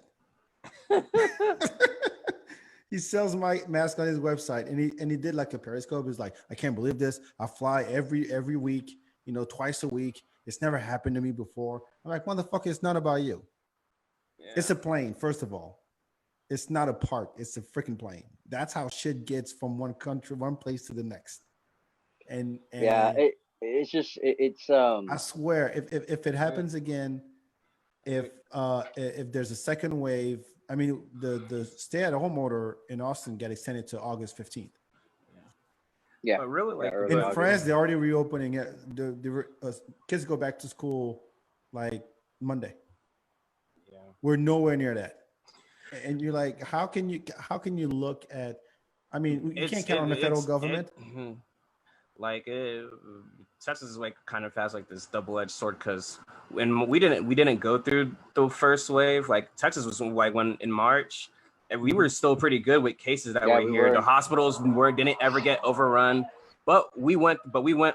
He sells my mask on his website, and he did like a Periscope. He's like, I can't believe this. I fly every week, twice a week. It's never happened to me before. I'm like, motherfucker, it's not about you. Yeah. It's a plane, first of all. It's not a park. It's a freaking plane. That's how shit gets from one place to the next. And yeah, it's I swear, if it happens again, if there's a second wave, I mean, the stay-at-home order in Austin got extended to August 15th. Yeah, but really, in France, they're already reopening it. The kids go back to school like Monday. Yeah, we're nowhere near that, and you're like, how can you look at? I mean, you can't count on the federal government. Texas is like kind of has like this double-edged sword, because when we didn't go through the first wave, like Texas was like when in March, and we were still pretty good with cases that were here. The hospitals didn't ever get overrun, but we went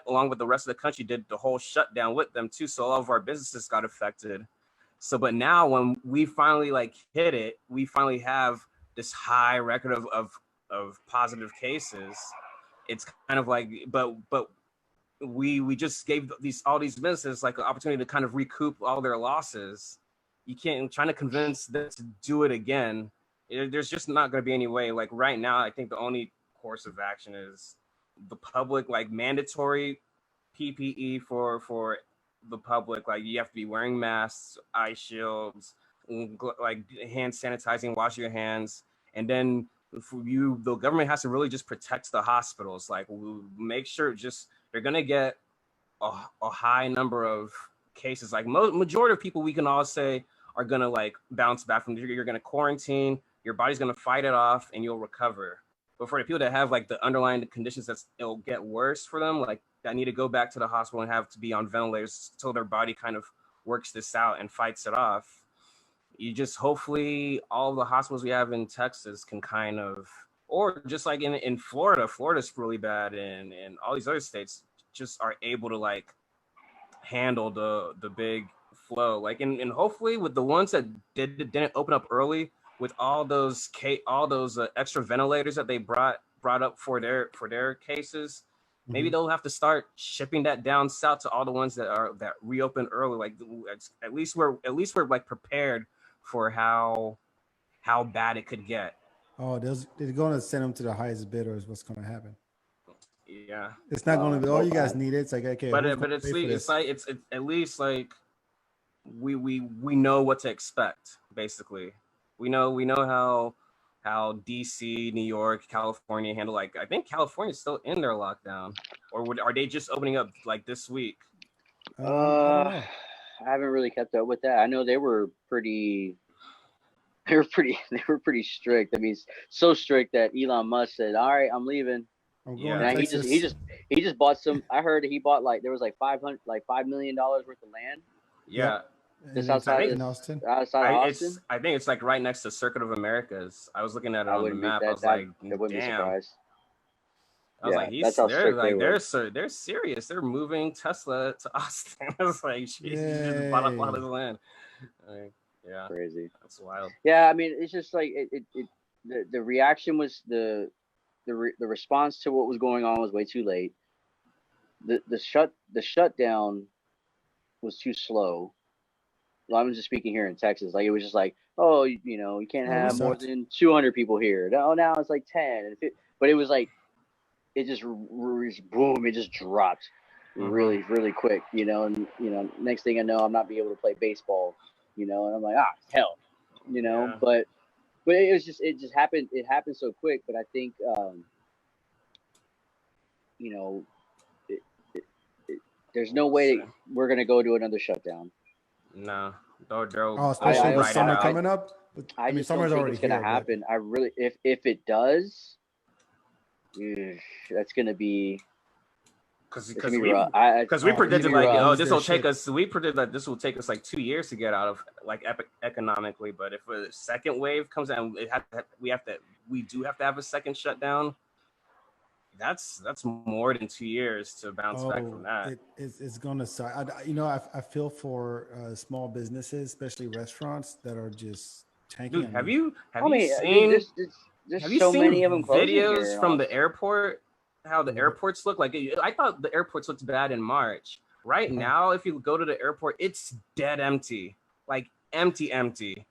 along with the rest of the country, did the whole shutdown with them too. So all of our businesses got affected. So, but now when we finally like hit it, we finally have this high record of positive cases. It's kind of like, but we just gave all these businesses like an opportunity to kind of recoup all their losses. You can't trying to convince them to do it again. There's just not going to be any way. Like right now, I think the only course of action is the public, like mandatory PPE for the public. Like you have to be wearing masks, eye shields, like hand sanitizing, wash your hands, and then the government has to really just protect the hospitals. Like make sure they're going to get a high number of cases. Like majority of people we can all say are going to like bounce back from. You're going to quarantine. Your body's going to fight it off and you'll recover. But for the people that have like the underlying conditions it'll get worse for them, like that need to go back to the hospital and have to be on ventilators until their body kind of works this out and fights it off. You just hopefully all the hospitals we have in Texas can kind of, or just like in Florida's really bad, and all these other states just are able to like handle the big flow. Like and hopefully with the ones that didn't open up early, with all those extra ventilators that they brought up for their cases, maybe they'll have to start shipping that down south to all the ones that reopened early. Like at least we're like prepared for how bad it could get. Oh, they're going to send them to the highest bidder is what's going to happen. Yeah, it's not going to be, oh, you guys need it. It's like, okay, but it's at least like we know what to expect. Basically, we know how DC, New York, California handle. Like I think California's still in their lockdown, or are they just opening up like this week? I don't know. I haven't really kept up with that. I know they were pretty strict. I mean, so strict that Elon Musk said, "All right, I'm leaving." And he just bought some. I heard he bought like there was like $5 million worth of land. Yeah. Just outside of Austin. Austin. I think it's like right next to Circuit of Americas. I was looking at it on the map. I was like, that wouldn't be surprised. I was Yeah, like, that's how strict they were. they're serious. They're moving Tesla to Austin. I was like, jeez, you just bought up all this land. Like, yeah, Crazy. that's wild. Yeah, I mean, it's just like the reaction was the response to what was going on was way too late. The shutdown was too slow. Well, I'm just speaking here in Texas. Like, it was just like, oh, you know, you can't have more than 200 people here. Now it's like 10. But it was like, it just boom, it just dropped really, really quick, you know. And, you know, next thing I know, I'm not being able to play baseball, you know. And I'm like, hell, you know. Yeah. But it just happened. It happened so quick. But I think, you know, there's no way we're gonna go to another shutdown. No, especially with summer coming up. I mean, summer's already it's gonna happen. But I really, if it does, that's gonna be because we predicted like this will take us. We predicted that this will take us like 2 years to get out of like economically. But if a second wave comes out, we do have to have a second shutdown. That's more than 2 years to bounce back from that. It's gonna suck. You know, I feel for small businesses, especially restaurants that are just tanking. Dude, have you seen so many of them videos from the airport? How the airports look like? I thought the airports looked bad in March. Right now, if you go to the airport, it's dead empty, like empty.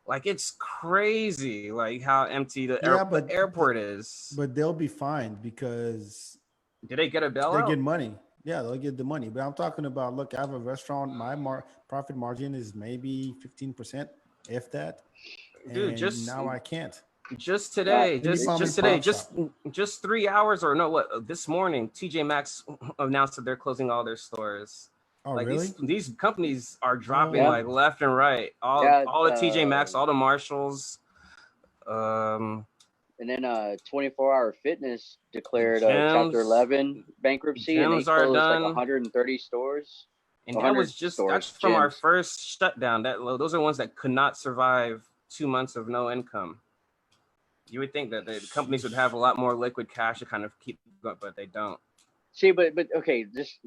Like, it's crazy, like how empty the airport is. But they'll be fine because did they get a bailout? They get money. Yeah, they'll get the money. But I'm talking about, look, I have a restaurant. My profit margin is maybe 15%, if that. Dude, now I can't. Just today, just 3 hours or no, what? This morning, TJ Maxx announced that they're closing all their stores. Oh, like really? These companies are dropping like left and right. All the TJ Maxx, all the Marshalls. And then 24-Hour Fitness declared Chapter 11 bankruptcy, and they closed like 130 stores. And that was that's from our first shutdown. Those are ones that could not survive 2 months of no income. You would think that the companies would have a lot more liquid cash to kind of keep going, but they don't. See, but okay, just,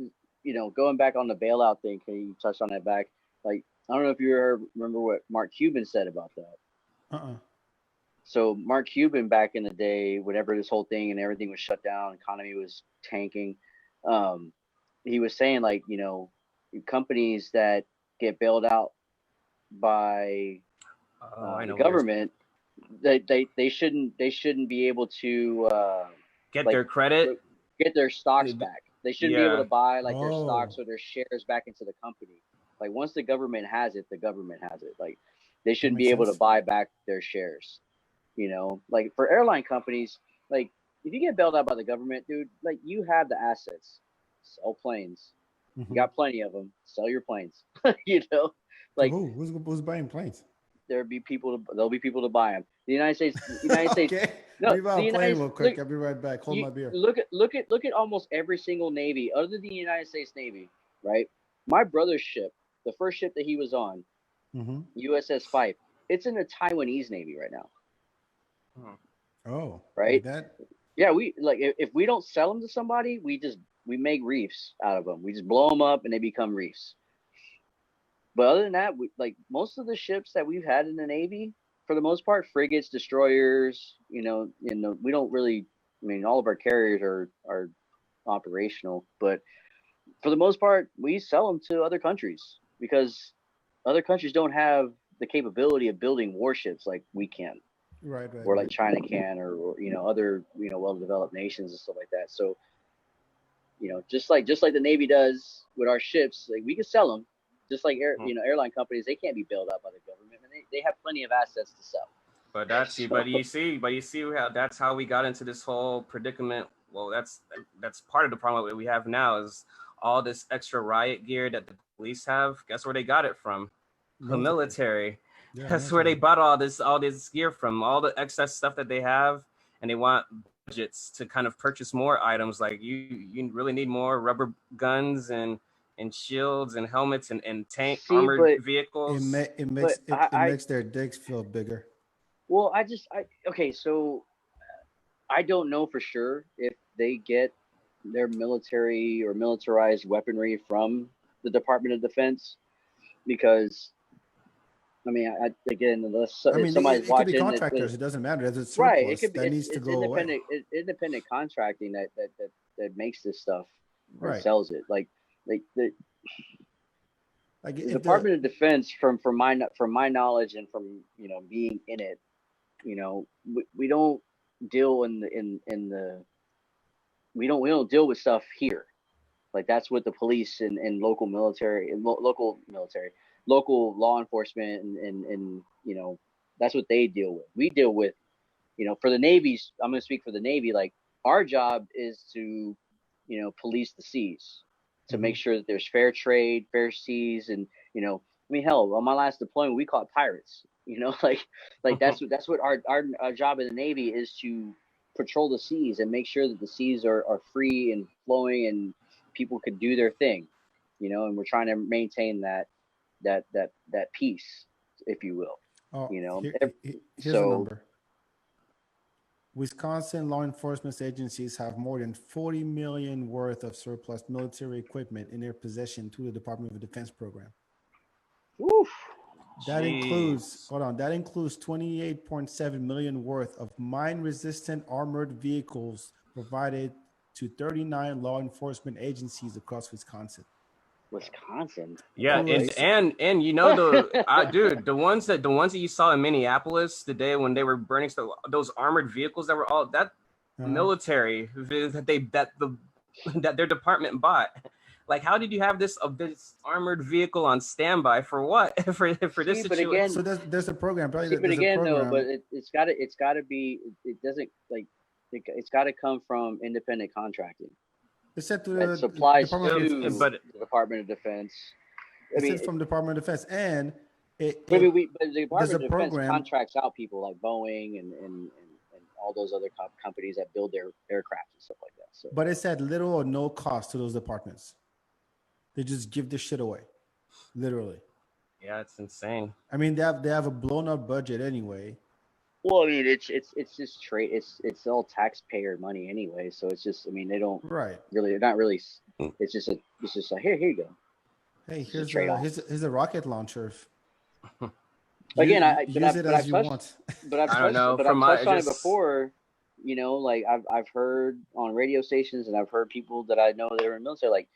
you know, going back on the bailout thing, can you touch on that back? Like, I don't know if you remember what Mark Cuban said about that. So Mark Cuban, back in the day, whenever this whole thing and everything was shut down, economy was tanking, he was saying, like, you know, companies that get bailed out by the government, they shouldn't be able to get their credit, get their stocks back. They shouldn't be able to buy like their stocks or their shares back into the company. Like, once the government has it, the government has it. Like, they shouldn't be able to buy back their shares. You know, like for airline companies, like if you get bailed out by the government, dude, like you have the assets. Sell planes. You got plenty of them. Sell your planes. You know, like who's buying planes? There'll be people to buy them. The United States. Okay. No, the United real quick. I'll be right back. Hold my beer. Look at almost every single Navy other than the United States Navy, right? My brother's ship, the first ship that he was on, USS Fife, it's in the Taiwanese Navy right now. Oh, right. That... Yeah, we like if we don't sell them to somebody, we make reefs out of them. We just blow them up and they become reefs. But other than that, like most of the ships that we've had in the Navy, for the most part, frigates, destroyers, you know, we don't really. I mean, all of our carriers are operational, but for the most part, we sell them to other countries because other countries don't have the capability of building warships like we can. Right. Or like China can, or you know, other, you know, well-developed nations and stuff like that. So, you know, just like the Navy does with our ships, like we can sell them. Just like airline companies, they can't be bailed out by the government, and they have plenty of assets to sell. But you see how that's how we got into this whole predicament. Well, that's part of the problem that we have now is all this extra riot gear that the police have. Guess where they got it from? The military. Yeah, that's where they bought all this gear from, all the excess stuff that they have, and they want budgets to kind of purchase more items. Like you really need more rubber guns and shields and helmets and tank armored vehicles. It makes their dicks feel bigger. Well, okay, so I don't know for sure if they get their military or militarized weaponry from the Department of Defense? Because I mean, again, unless I mean, somebody's it could be watching, contractors. It doesn't matter. There's a right? It surplus could be. that needs to It's go away. independent contracting that makes this stuff or Right. sells it. Like the Like Department of Defense, from my knowledge and from being in it, we don't deal we don't deal with stuff here. Like that's what the police and local military and local law enforcement and that's what they deal with. We deal with, for the Navy's, I'm going to speak for the Navy. Like our job is to, police the seas, to make sure that there's fair trade, fair seas, and I mean, hell, on my last deployment, we caught pirates. Like that's what our job in the Navy is, to patrol the seas and make sure that the seas are free and flowing and people could do their thing, and we're trying to maintain that peace, if you will. Here's a number. Wisconsin law enforcement agencies have more than 40 million worth of surplus military equipment in their possession through the Department of Defense program. Oof. That includes 28.7 million worth of mine-resistant armored vehicles provided to 39 law enforcement agencies across Wisconsin. Yeah, and dude, the ones that you saw in Minneapolis the day when they were burning stuff, those armored vehicles that were all that military that their department bought. Like, how did you have this armored vehicle on standby for what? for this situation? Again, so there's a program. But it's got to be. It doesn't like. It's got to come from independent contracting. It's said to that supplies to the Department of Defense. It's from the Department of Defense, and the Department of Defense contracts out people like Boeing and all those other companies that build their aircraft and stuff like that. So, but it's at little or no cost to those departments. They just give this shit away, literally. Yeah, it's insane. I mean, they have a blown up budget anyway. Well, I mean, it's just trade. It's all taxpayer money anyway. So it's just, I mean, they don't really. They're not really. It's just like here you go. Hey, here's a rocket launcher. Again, I've touched on it before. Like I've heard on radio stations, and I've heard people that I know that are in the military, like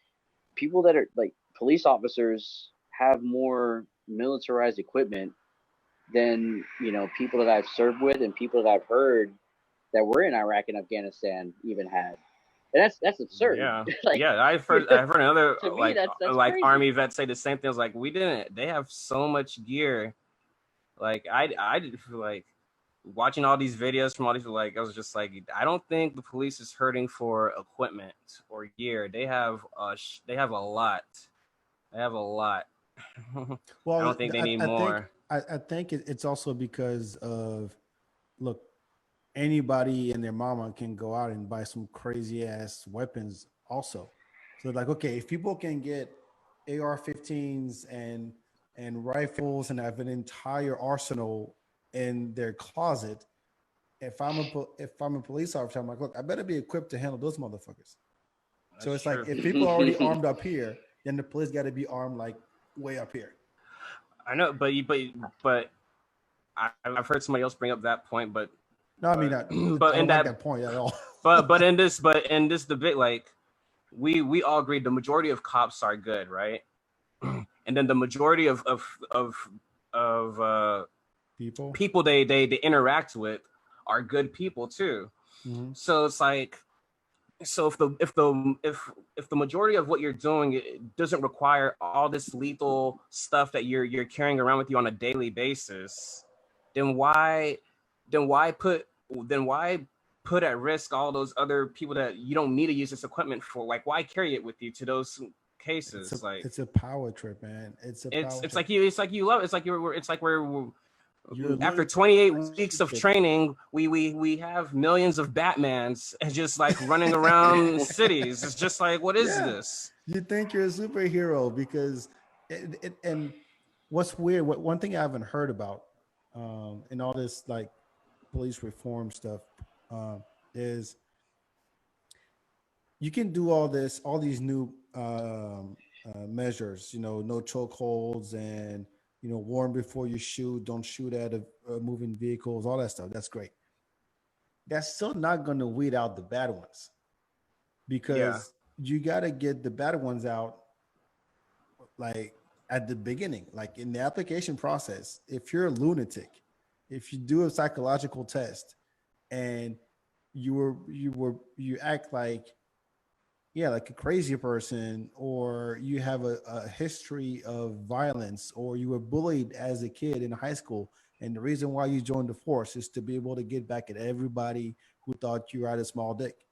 people that are like police officers, have more militarized equipment than people that I've served with and people that I've heard that were in Iraq and Afghanistan even had. And that's absurd. Yeah, like, I've heard another me, that's crazy. Army vet say the same thing. I was like, they have so much gear. Like I did like watching all these videos from all these, like, I was just like, I don't think the police is hurting for equipment or gear. They have a lot. They have a lot. Well, I don't think they need more. I think it's also because of, look, anybody and their mama can go out and buy some crazy ass weapons also. So like, okay, if people can get AR-15s and rifles and have an entire arsenal in their closet, if I'm a police officer, I'm like, look, I better be equipped to handle those motherfuckers. That's so it's true. Like, if people are already armed up here, then the police got to be armed like way up here. I know, but I've heard somebody else bring up that point, but no, I mean, I don't like that point at all. but in this debate, like we all agreed the majority of cops are good, right? And then the majority of people they interact with are good people too. Mm-hmm. So it's like, so if the majority of what you're doing, it doesn't require all this lethal stuff that you're carrying around with you on a daily basis, then why put at risk all those other people that you don't need to use this equipment for? Like, why carry it with you to those cases? It's a power trip, man. It's like you love it. It's like we're after 28 weeks of training, we have millions of Batmans and just like running around cities. It's just like, what is this? You think you're a superhero because and what's weird, one thing I haven't heard about in all this like police reform stuff is you can do all these new measures, no chokeholds and, warn before you shoot, don't shoot at moving vehicles, all that stuff. That's great. That's still not going to weed out the bad ones, Yeah. because you got to get the bad ones out like at the beginning, like in the application process. If you're a lunatic, if you do a psychological test and you act like, yeah, like a crazy person, or you have a history of violence, or you were bullied as a kid in high school, and the reason why you joined the force is to be able to get back at everybody who thought you had a small dick,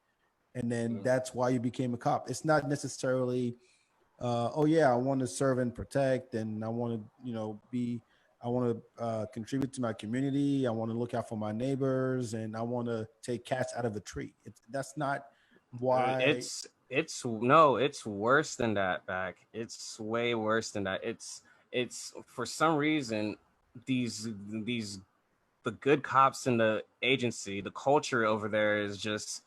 and then that's why you became a cop. It's not necessarily, oh yeah, I want to serve and protect, and I want to, I want to contribute to my community. I want to look out for my neighbors, and I want to take cats out of a tree. That's not why. It's worse than that, back. It's way worse than that. It's for some reason these the good cops in the agency, the culture over there is just,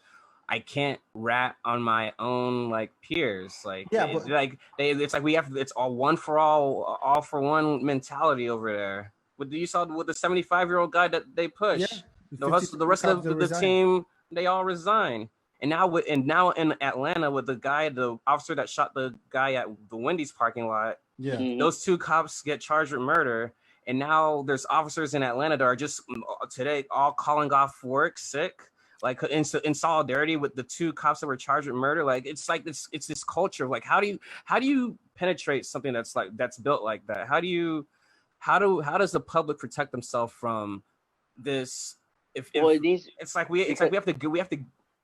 I can't rat on my own like peers. Like, Yeah, it's but like it's all one for all for one mentality over there. You saw with the 75-year-old guy that they yeah, push, the the 57 rest cops of that the resigned. team, they all resign. And now in Atlanta with the officer that shot the guy at the Wendy's parking lot, Yeah, those two cops get charged with murder. And now there's officers in Atlanta that are just today all calling off work sick, like in solidarity with the two cops that were charged with murder. Like it's this culture of like, how do you penetrate something that's built like that? How does the public protect themselves from this? If it's like we have to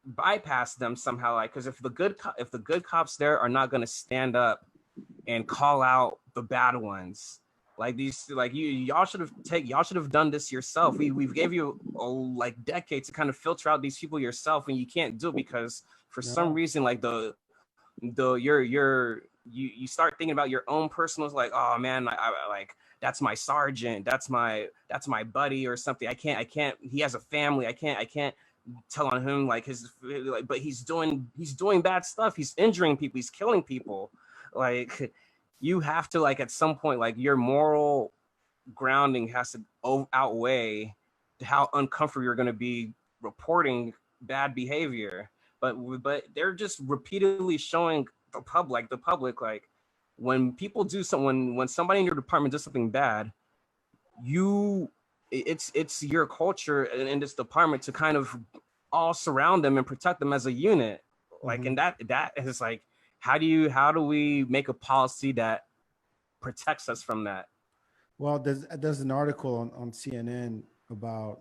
bypass them somehow, like, because if the good cops there are not going to stand up and call out the bad ones, like these, like y'all should have done this yourself. We've gave you like decades to kind of filter out these people yourself, and you can't do it because for some no, reason, like you start thinking about your own personals, like, oh man, I like, that's my sergeant, that's my buddy or something. I can't, he has a family, I can't tell on him, like but he's doing bad stuff, he's injuring people, he's killing people. Like, you have to, like, at some point, like, your moral grounding has to outweigh how uncomfortable you're going to be reporting bad behavior. But they're just repeatedly showing the public, like, when people do something, when somebody in your department does something bad, it's your culture in this department to kind of all surround them and protect them as a unit. Like, and that is like, how do we make a policy that protects us from that? well, there's an article on CNN about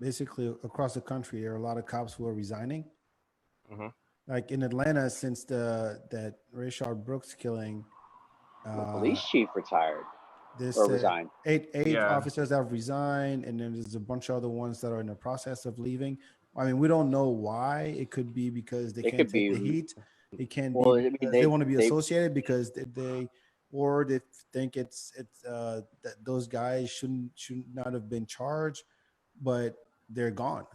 basically across the country there are a lot of cops who are resigning. Like in Atlanta, since that Rayshard Brooks killing, the police chief retired or resigned. Eight officers have resigned, and then there's a bunch of other ones that are in the process of leaving. I mean, we don't know why. It could be because they can't take the heat. It can be because they want to be associated, because they think it's that those guys should not have been charged, but they're gone.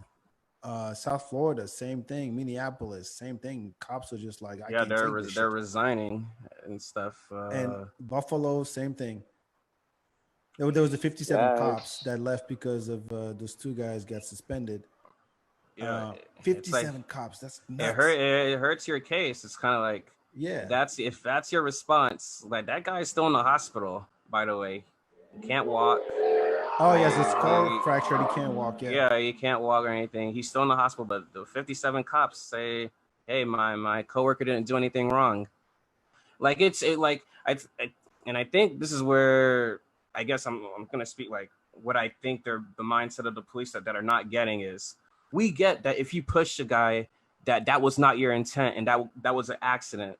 South Florida, same thing. Minneapolis, same thing. Cops are just like, I can't take this they're shit. resigning and stuff. And Buffalo, same thing. There was the 57 cops that left because of those two guys got suspended. 57 cops. That's nuts. It hurts your case. It's kind of like, if that's your response, like, that guy's still in the hospital, by the way. He can't walk. Oh yes, it's skull fractured. He can't walk. Yeah, he can't walk or anything. He's still in the hospital, but the 57 cops say, "Hey, my coworker didn't do anything wrong." Like, I think this is where I guess I'm gonna speak, like, what I think the mindset of the police that are not getting is, we get that if you push a guy, that was not your intent, and that was an accident.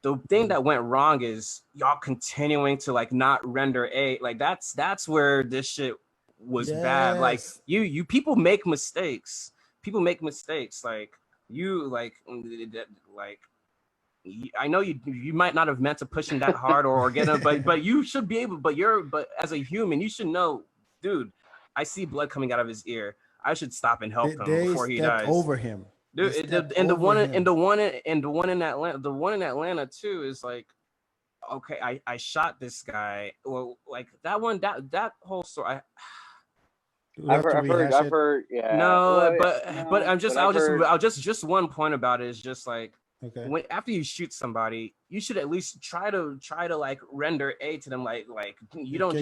The thing that went wrong is y'all continuing to, like, not render aid. Like, that's where this shit was bad. Like, you people make mistakes. People make mistakes. Like, I know you might not have meant to push him that hard or get him, but you should be able. But as a human, you should know, dude. I see blood coming out of his ear. I should stop and help him before he dies. Over him. Dude, and the one in Atlanta too is like, okay, I shot this guy. Well, like that whole story. I've heard. Yeah. No, No, but I've heard. I'll just one point about it is just like, Okay. when after you shoot somebody, you should at least try to like render aid to them. Like you don't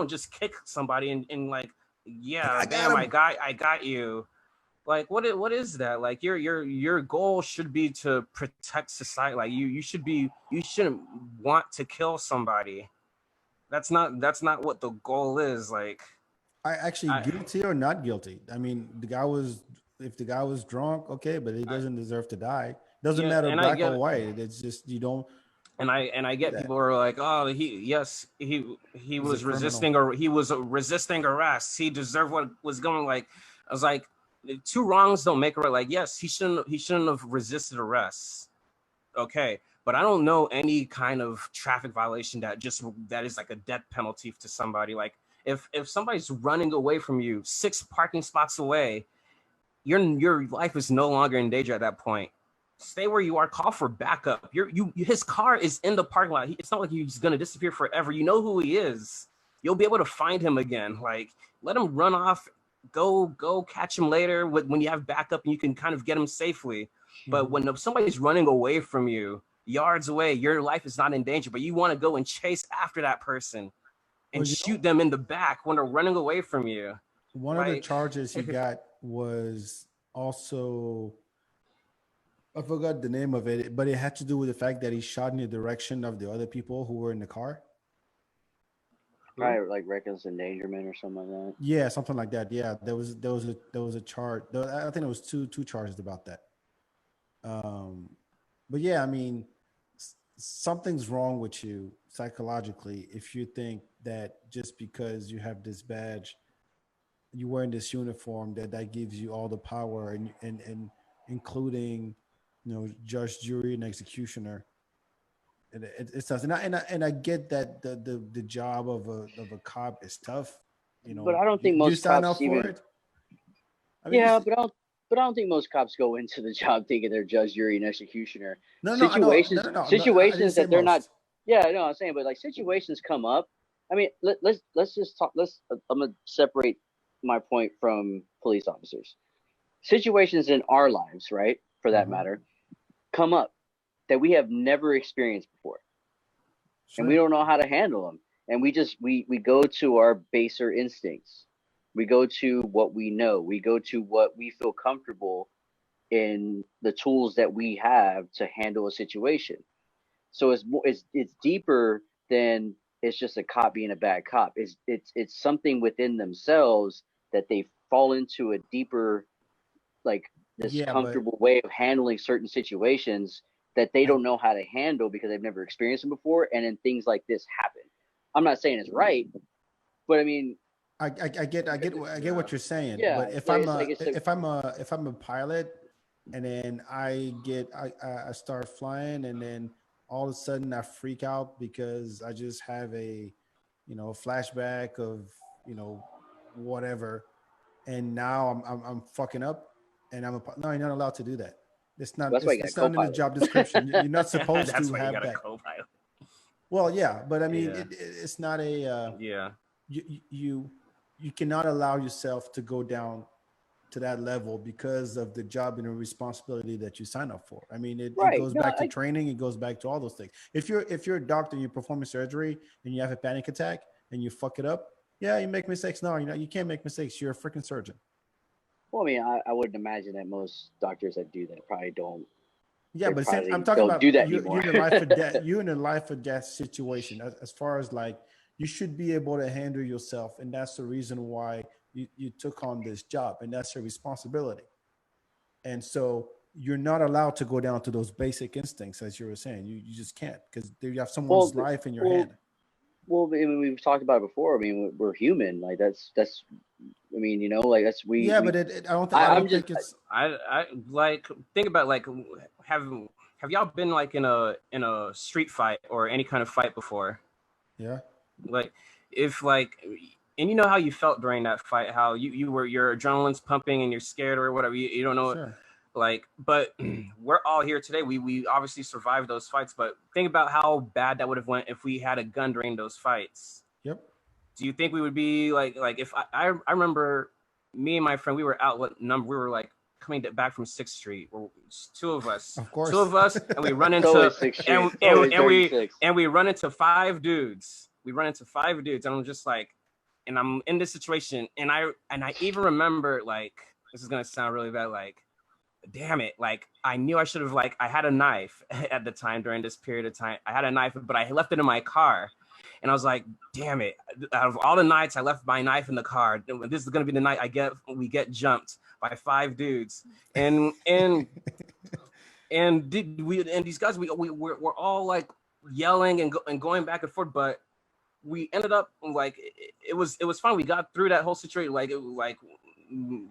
just kick somebody and like, yeah, damn, I got you. Like what is that? Like your goal should be to protect society. Like you shouldn't want to kill somebody. That's not what the goal is. Like, I actually guilty or not guilty. I mean, if the guy was drunk, okay, but he doesn't deserve to die. Doesn't matter black or white. It's just you don't. And I get people who are like, oh, he was resisting, or he was resisting arrest. He deserved what was going. Like, I was like, two wrongs don't make a right. Like, yes, he shouldn't have resisted arrest. Okay, but I don't know any kind of traffic violation that is like a death penalty to somebody. Like, if somebody's running away from you 6 parking spots away, your life is no longer in danger at that point. Stay where you are. Call for backup. His car is in the parking lot. It's not like he's gonna disappear forever. You know who he is. You'll be able to find him again. Like, let him run off. Go catch him later when you have backup and you can kind of get him safely. But when somebody's running away from you, yards away, your life is not in danger, but you want to go and chase after that person and shoot them in the back when they're running away from you. One of the charges he got was also, I forgot the name of it, but it had to do with the fact that he shot in the direction of the other people who were in the car. Right, like reckless endangerment or something like that. Yeah, something like that. Yeah, there was a charge. I think it was two charges about that. But yeah, I mean, something's wrong with you psychologically if you think that just because you have this badge, you wearing this uniform, that gives you all the power and including, judge, jury, and executioner. It does, and I get that the job of a cop is tough, But I don't think most cops even. For it? I mean, yeah, but I don't think most cops go into the job thinking they're judge, jury, and executioner. Situations that they're not. Yeah, I know. I'm saying, but like situations come up. I mean, let's just talk. I'm gonna separate my point from police officers. Situations in our lives, right, for that matter, come up that we have never experienced before. Sure. And we don't know how to handle them. And we go to our baser instincts. We go to what we know. We go to what we feel comfortable in, the tools that we have to handle a situation. So it's deeper than it's just a cop being a bad cop. It's something within themselves that they fall into a deeper, like this comfortable way of handling certain situations that they don't know how to handle because they've never experienced them before. And then things like this happen. I'm not saying it's right, but I mean, I get what you're saying. Yeah, but if I'm a pilot and then I start flying and then all of a sudden I freak out because I just have a flashback of whatever, and now I'm fucking up and no, you're not allowed to do that. It's not. It's not in the job description. You're not supposed to have that. Co-pilot. Well, yeah, but I mean, it's not a. You cannot allow yourself to go down to that level because of the job and the responsibility that you sign up for. I mean, it goes back to training. It goes back to all those things. If you're a doctor and you're performing surgery and you have a panic attack and you fuck it up, yeah, you make mistakes. No, you can't make mistakes. You're a freaking surgeon. Well, I mean, I wouldn't imagine that most doctors that do that probably don't. Yeah, but I'm talking about you're in a life or death. You're in a life or death situation. As far as like, you should be able to handle yourself, and that's the reason why you took on this job, and that's your responsibility. And so you're not allowed to go down to those basic instincts, as you were saying. You just can't, because you have someone's life in your hand. Well, I mean, we've talked about it before. I mean, we're human. Like that's. I mean, like that's we. Yeah, but I don't think it's. I like think about like have y'all been like in a street fight or any kind of fight before? Yeah. Like if like, and you know how you felt during that fight, how your adrenaline's pumping and you're scared or whatever. You don't know. Sure. Like, but we're all here today. We obviously survived those fights, but think about how bad that would have went if we had a gun during those fights. Yep. Do you think we would be like if I remember me and my friend, we were out, what number, we were like coming back from 6th Street, or two of us, Of course. and we run It's always into 6th Street. It's always dirty six. and we run into 5 dudes. We run into 5 dudes, and I'm just like, and I'm in this situation, and I even remember, like, this is gonna sound really bad, like, damn it, like, I knew I should have, like, I had a knife at the time during this period of time. I had a knife, but I left it in my car. And I was like, damn it. Out of all the nights, I left my knife in the car. This is going to be the night we get jumped by 5 dudes. And these guys, we're all like yelling and going back and forth, but we ended up like, it was fun. We got through that whole situation. Like,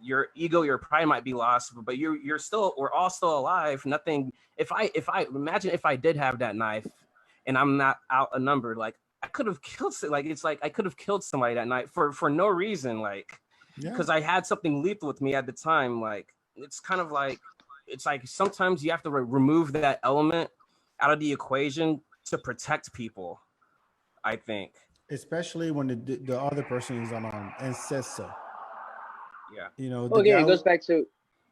your ego, your pride might be lost, but we're all still alive. Nothing. If I imagine if I did have that knife and I'm not outnumbered, like, I could have killed, like, it's like I could have killed somebody that night for no reason, like, because I had something lethal with me at the time. Like, it's kind of like, it's like sometimes you have to remove that element out of the equation to protect people, I think. Especially when the other person is unarmed and says so. Yeah. You know. Okay, it goes back to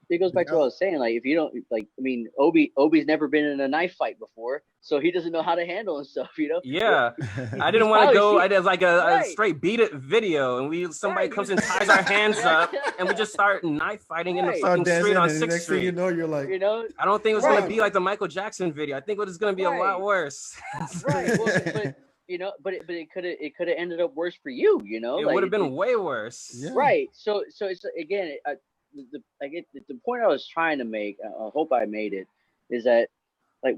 what I was saying. Like, if you don't, like, I mean, Obi's never been in a knife fight before, so he doesn't know how to handle himself. You know. Yeah, I didn't want to go. I did like a straight beat it video, and somebody comes and ties our hands up, and we just start knife fighting in the fucking street on 6th Street. You know, you're like, I don't think it was gonna be like the Michael Jackson video. I think it was gonna be a lot worse. Right. Well, but it could have ended up worse for you. You know, it would have been way worse. Yeah. Right. So it's, again, the point I was trying to make, I hope I made it, is that, like,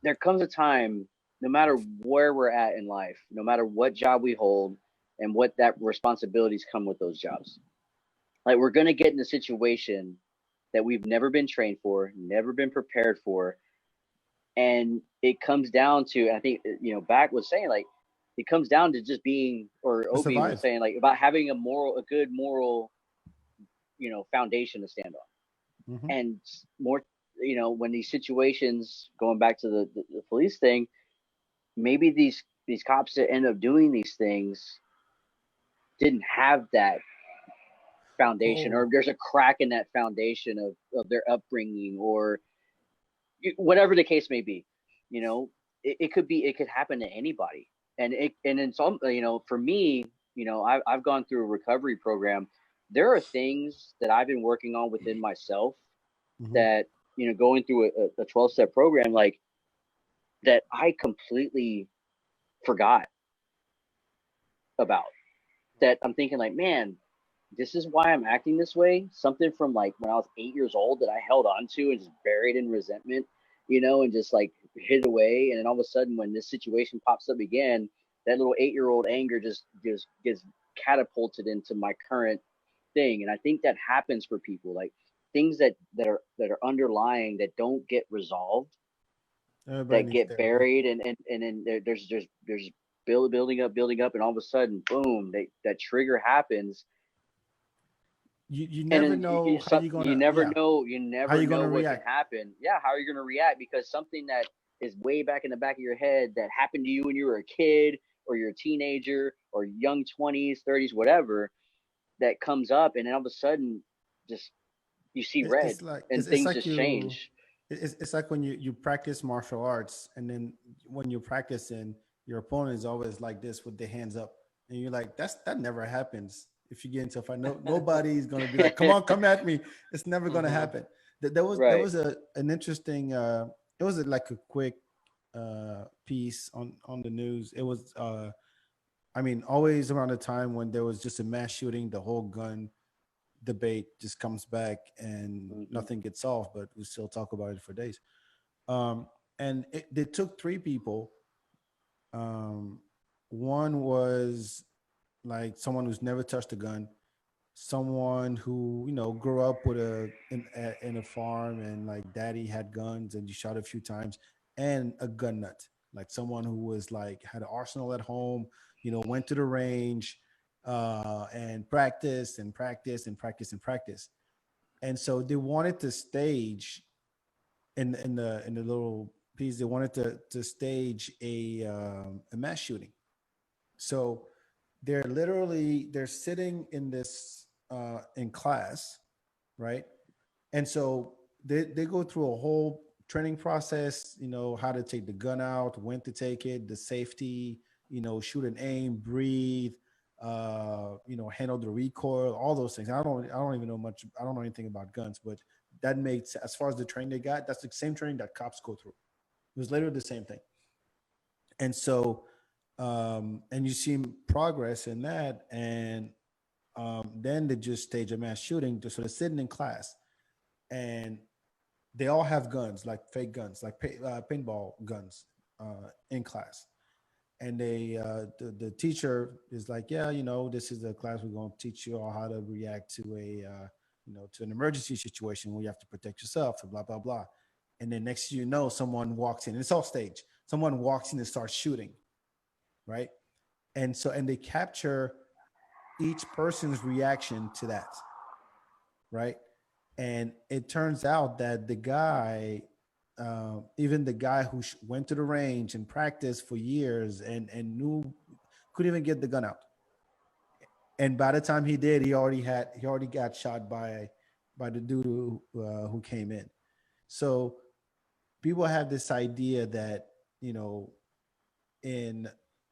there comes a time, no matter where we're at in life, no matter what job we hold and what that responsibilities come with those jobs, like, we're going to get in a situation that we've never been trained for, never been prepared for. And it comes down to, I think, Back was saying, like, it comes down to just being, or Obi was saying, like, about having a good moral, foundation to stand on. Mm-hmm. And more, when these situations, going back to the police thing, maybe these cops that end up doing these things didn't have that foundation, or there's a crack in that foundation of their upbringing, or whatever the case may be. It could happen to anybody. And in some, for me, I've gone through a recovery program. There are things that I've been working on within myself, mm-hmm. that, going through a 12-step program, like, that I completely forgot about. That I'm thinking, like, man, this is why I'm acting this way. Something from, like, when I was 8 years old that I held on to and just buried in resentment, and just, like, hid away. And then all of a sudden, when this situation pops up again, that little 8-year-old anger just gets catapulted into my current thing. And I think that happens for people, like, things that are underlying, that don't get resolved, that get buried, and then there's building up, and all of a sudden, boom, that trigger happens. You never know how you're gonna. You never know what react. can happen. Yeah, how are you gonna react? Because something that is way back in the back of your head that happened to you when you were a kid, or you're a teenager, or young 20s, 30s, whatever, that comes up, and then all of a sudden, just you see red, and things just change. It's like when you practice martial arts, and then when you're practicing, your opponent is always like this with their hands up, and you're like, that never happens. If you get into a fight, nobody's going to be like, come at me. It's never going to happen. There was an interesting, it was like a quick piece on the news. It was, always around the time when there was just a mass shooting, the whole gun debate just comes back and nothing gets solved, but we still talk about it for days. And they took 3 people. One was like someone who's never touched a gun, someone who, grew up with in a farm, and like daddy had guns and you shot a few times, and a gun nut, like someone who was like had an arsenal at home, went to the range and practiced. And so they wanted to stage in the little piece, they wanted to stage a mass shooting. So they're sitting in this in class, right? And so they go through a whole training process, how to take the gun out, when to take it, the safety, shoot and aim, breathe, handle the recoil, all those things. I don't even know much. I don't know anything about guns, but that makes, as far as the training they got, that's the same training that cops go through. It was literally the same thing. And so, and you see progress in that, and then they just stage a mass shooting. So they're sitting in class, and they all have guns, like fake guns, like paintball guns, in class. And the teacher is like, yeah, this is the class, we're going to teach you all how to react to to an emergency situation where you have to protect yourself, and blah blah blah. And then next thing you know, someone walks in, and it's off stage. Someone walks in and starts shooting, right? And they capture each person's reaction to that, right? And it turns out that the guy, even the guy who went to the range and practiced for years and knew, couldn't even get the gun out. And by the time he did, he already got shot by the dude who came in. So people have this idea that, in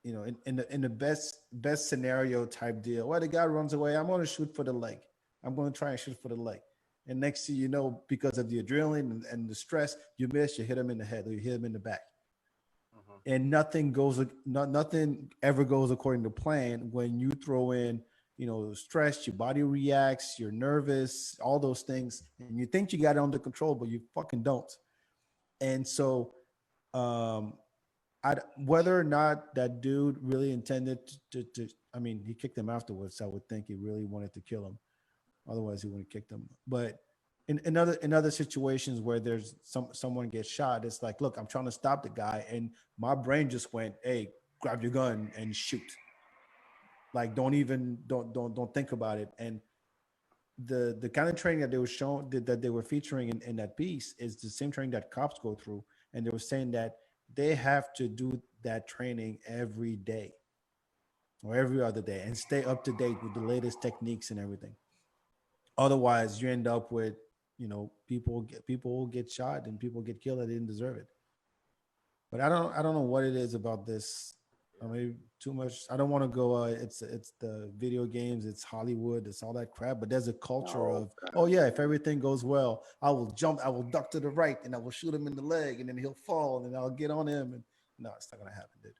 in the best scenario type deal, well, the guy runs away, I'm going to shoot for the leg. I'm going to try and shoot for the leg. And next thing you know, because of the adrenaline and the stress, you miss, you hit him in the head or you hit him in the back. And nothing ever goes according to plan when you throw in, stress, your body reacts, you're nervous, all those things. And you think you got it under control, but you fucking don't. And so, whether or not that dude really intended to, I mean, he kicked him afterwards. So I would think he really wanted to kill him. Otherwise, he wouldn't have kicked him. But in other situations where there's someone gets shot, it's like, look, I'm trying to stop the guy, and my brain just went, "Hey, grab your gun and shoot." Like, don't think about it. And the kind of training that they were showing, that they were featuring in that piece, is the same training that cops go through, and they were saying that they have to do that training every day or every other day and stay up to date with the latest techniques and everything. Otherwise, you end up with, people get shot and people get killed that didn't deserve it. But I don't know what it is about this. I mean, too much. I don't want to go. It's the video games. It's Hollywood. It's all that crap. But there's a culture of, oh yeah, if everything goes well, I will jump. I will duck to the right, and I will shoot him in the leg, and then he'll fall, and then I'll get on him. And no, it's not gonna happen, dude.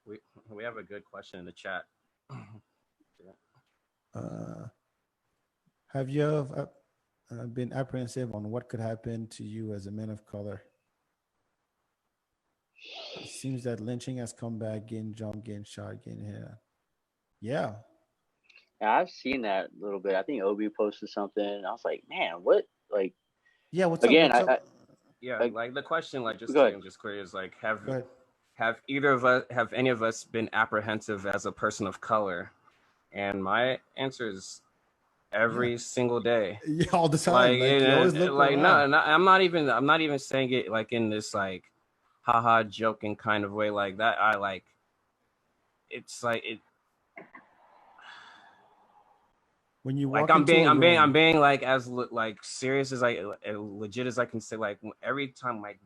We have a good question in the chat. Have you been apprehensive on what could happen to you as a man of color? It seems that lynching has come back, getting jumped, getting shot, getting hit. Yeah. I've seen that a little bit. I think Obi posted something. I was like, man, what? Like, yeah, what's again, up? Like the question, like, just clear, is like, have any of us been apprehensive as a person of color? And my answer is every single day. Yeah, all the time. You always look around. No, I'm not even saying it like in this like haha joking kind of way like that. It's like it. When you walk like I'm being like as like serious as legit as I can say. Like every time, like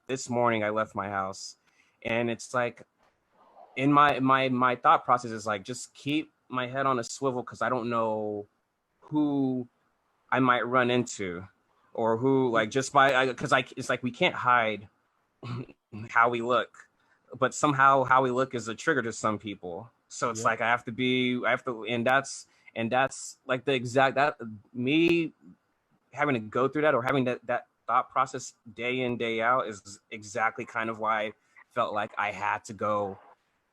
this morning I left my house, and it's like in my thought process is like, just keep my head on a swivel, because I don't know who I might run into, or who, like, just by, because it's like we can't hide how we look, but somehow how we look is a trigger to some people. So it's like I have to, and that's like the exact, that me having to go through that, or having that thought process day in, day out, is exactly kind of why I felt like I had to go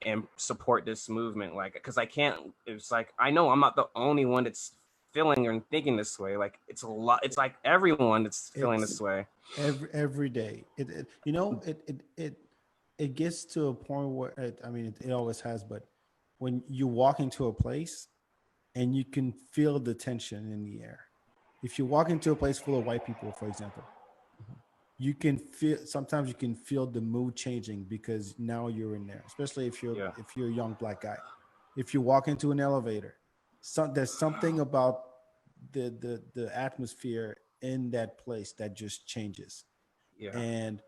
and support this movement. Like, because I can't, it's like, I know I'm not the only one that's feeling or thinking this way. Like, it's a lot, it's like everyone that's feeling this way every day. It gets to a point where it always has, but when you walk into a place and you can feel the tension in the air, If you walk into a place full of white people, for example, you can feel sometimes you can feel the mood changing because now you're in there, especially Yeah. if you're a young black guy. If you walk into an elevator, there's something about the atmosphere in that place that just changes, Yeah. and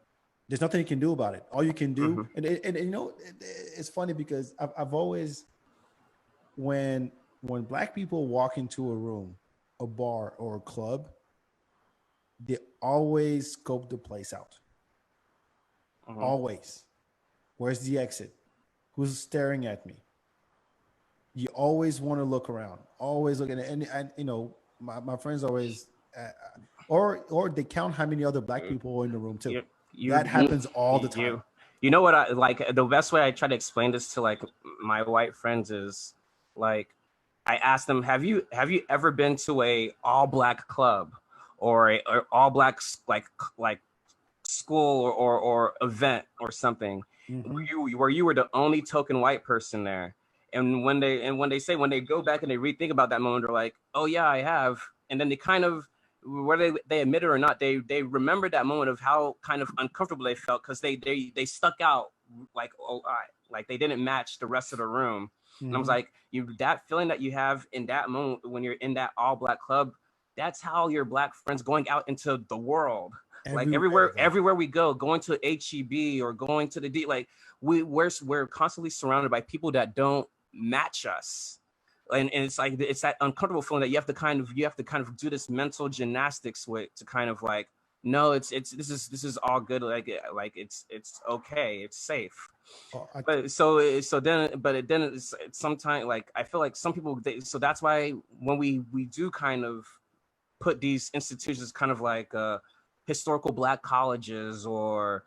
there's nothing you can do about it. All you can do, Mhm. and you know, it's funny because I've always when black people walk into a room, a bar or a club, they always scope the place out. Mhm. Always. Where's the exit? Who's staring at me? You always want to look around. Always looking at, and you know, my friends always, or they count how many other black people are in the room too. You, That you, happens all the time. you know what I like? The best way I try to explain this to like my white friends is like I ask them, have you ever been to a all black club or a or all black like school or event or something Mm-hmm. where you were the only token white person there? And when they say when they go back and they rethink about that moment, they're like, oh yeah, I have. And then they kind of whether they admit it or not, they remember that moment of how kind of uncomfortable they felt because they stuck out like like they didn't match the rest of the room. And I was Mm-hmm. like, you that feeling that you have in that moment when you're in that all black club, that's how your black friends going out into the world. Like Everywhere though. everywhere we go, going to HEB or going to the D, like we're constantly surrounded by people that don't match us, and it's like it's that uncomfortable feeling that you have to kind of do this mental gymnastics with to kind of like no, it's this is all good, like it's okay, it's safe. Oh, But then it's sometimes like I feel like some people so that's why when we do kind of put these institutions kind of like historical black colleges or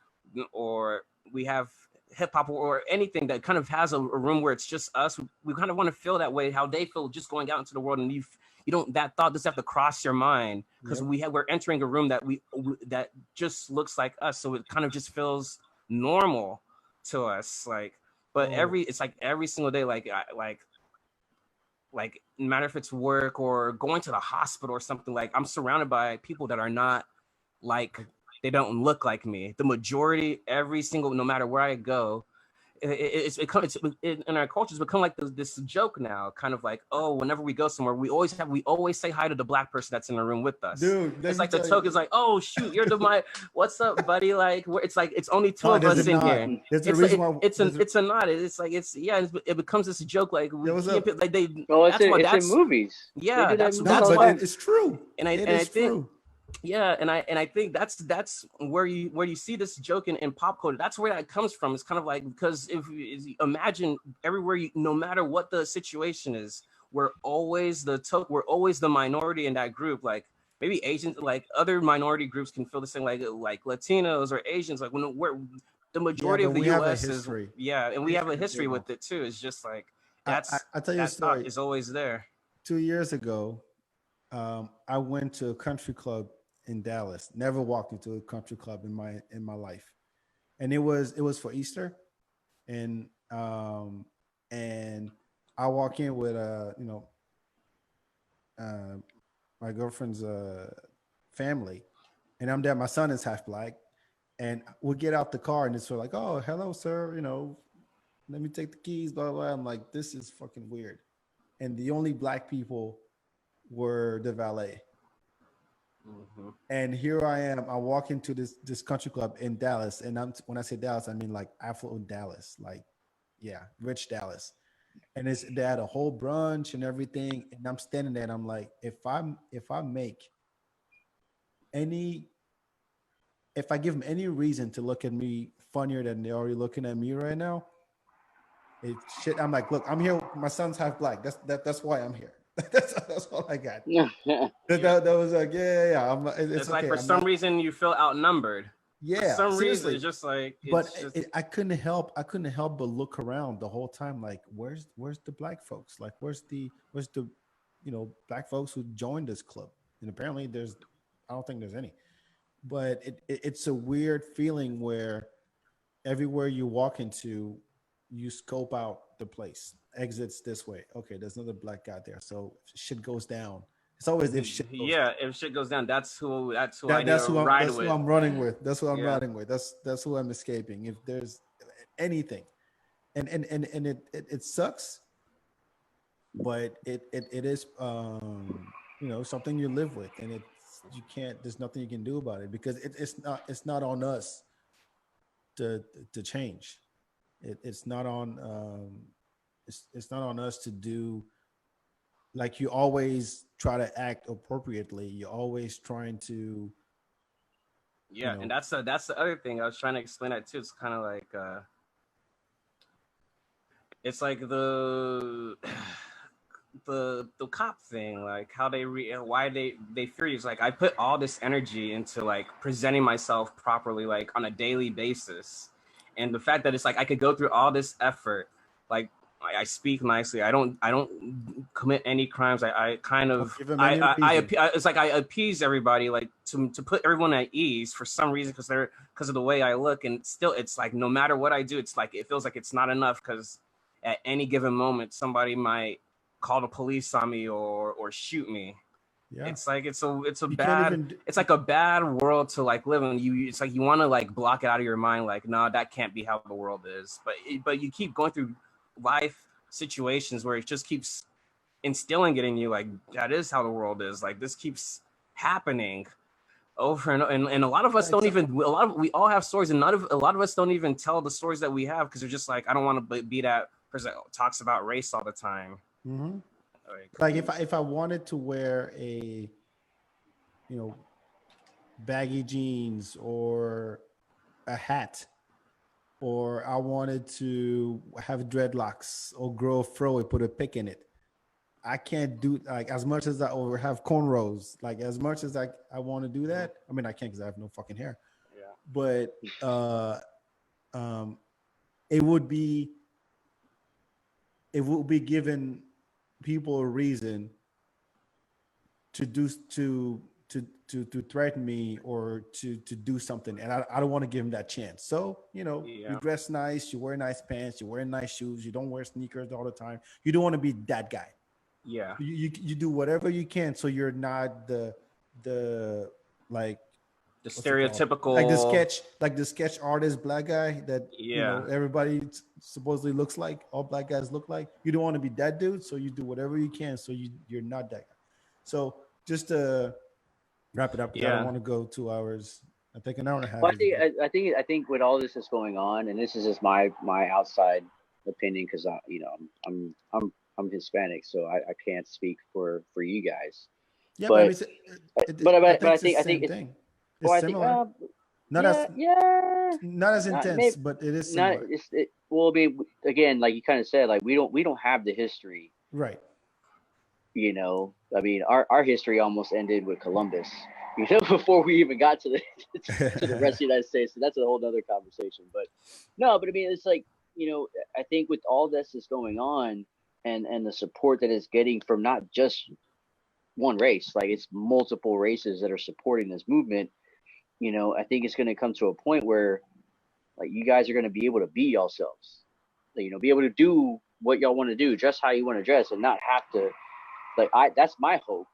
we have hip hop or anything that kind of has a room where it's just us. We kind of want to feel that way, how they feel just going out into the world, and you don't that thought doesn't have to cross your mind because yep. we're entering a room that that just looks like us, so it kind of just feels normal to us. Like, but Oh, it's like every single day, like no matter if it's work or going to the hospital or something, like I'm surrounded by people that are not like they don't look like me. The majority, every single, no matter where I go, in our culture it's become like this joke now, kind of like, oh, whenever we go somewhere, we always say hi to the black person that's in the room with us. dude, let It's me like the tell token you. is like, oh shoot, you're my what's up, buddy? Like it's like it's only two Oh, of there's a us in nod. here. There's a It's like reason why. it's a nod. It's like it's yeah. It becomes this joke like There we was a can't like they. Well, That's why it's in movies. They yeah. do that in movies not, That's all the but why. time. it's true. It And I is think true. yeah, and I think that's where you see this joke in pop culture. That's where that comes from. It's kind of like because if you imagine everywhere you, no matter what the situation is, we're always the minority in that group. Like maybe Asians, like other minority groups can feel the same, like Latinos or Asians. Like when we're the Yeah, majority but of the we have a U.S. is history. yeah, and we have History a to history build on. with it too. It's just like I tell you a that thought story. is always there. 2 years ago, I went to a country club in Dallas. Never walked into a country club in my life, and it was for Easter, and and I walk in with uh, my girlfriend's family, and I'm there. My son is half black, and we get out the car, and it's sort of like, oh, hello, sir. Let me take the keys. Blah blah. Blah. I'm like, this is fucking weird. And the only black people were the valet. Hmm. And here I am. I walk into this country club in Dallas, and when I say Dallas, I mean like affluent Dallas, like yeah, rich Dallas. And they had a whole brunch and everything, and I'm standing there, and I'm like, if I make any, if I give them any reason to look at me funnier than they're already looking at me right now, it shit. I'm like, look, I'm here. My son's half black. That's why I'm here. That's all I got. That was like, yeah. It's It's like okay. for I'm some not. reason you feel outnumbered. For Yeah, some reason, seriously. it's just like But it's just I couldn't help. I couldn't help but look around the whole time. Like, where's the black folks? Like, where's the black folks who joined this club? And apparently, I don't think there's any. But it's a weird feeling where everywhere you walk into, you scope out the place. Exits this way. Okay, there's another black guy there. So if shit goes down, It's always if shit goes Yeah, if shit goes down, that's who I need that's to who ride that's with. who I'm running with. That's who I'm Yeah. riding with. That's who I'm escaping. If there's anything, and it sucks, but it is something you live with, and you can't. There's nothing you can do about it because it's not on us to change. It's not on it's not on us to do. Like, you always try to act appropriately. You're always trying to. Yeah, and that's the other thing I was trying to explain that too. It's kind of like it's like the cop thing, like how why they fear you. It's like I put all this energy into like presenting myself properly, like on a daily basis, and the fact that it's like I could go through all this effort, like I speak nicely, I don't commit any crimes, I kind of it's like I appease everybody, like to put everyone at ease for some reason, because of the way I look, and still it's like no matter what I do, it's like it feels like it's not enough, because at any given moment somebody might call the police on me or shoot me. Yeah. It's like it's like a bad world to like live in. It's like you want to like block it out of your mind, like no, that can't be how the world is. But you keep going through life situations where it just keeps instilling it in you, like that is how the world is. Like this keeps happening over and a lot of us we all have stories, and a lot of us don't even tell the stories that we have, because they're just like, I don't want to be that person that talks about race all the time. Mm-hmm. Like if I wanted to wear a baggy jeans or a hat, or I wanted to have dreadlocks or grow a fro and put a pick in it, I can't do, like, as much as or have cornrows, like as much as I want to do that. I mean, I can't because I have no fucking hair. Yeah. But it would be giving people a reason to threaten me or to do something, and I don't want to give them that chance. So you dress nice, you wear nice pants, you wear nice shoes, you don't wear sneakers all the time. You don't want to be that guy. Yeah, you do whatever you can so you're not the like the stereotypical, like the sketch artist black guy that everybody supposedly looks like. All black guys look like. You don't want to be that dude, so you do whatever you can so you're not that guy. So just to wrap it up, because I don't want to go 2 hours. I think an hour and a half. Well, I think with all this is going on, and this is just my outside opinion, because I'm Hispanic, so I can't speak for you guys. Yeah, but I think it's thing. It's similar. Not as intense, but it is similar. Well, I mean, again, like you kind of said, like we don't have the history, right? I mean, our history almost ended with Columbus, before we even got to the rest of the United States. So that's a whole other conversation. But I mean, it's like, I think with all this is going on, and the support that it's getting from not just one race, like it's multiple races that are supporting this movement, I think it's going to come to a point where, like, you guys are going to be able to be yourselves, be able to do what y'all want to do, dress how you want to dress, and not have to, that's my hope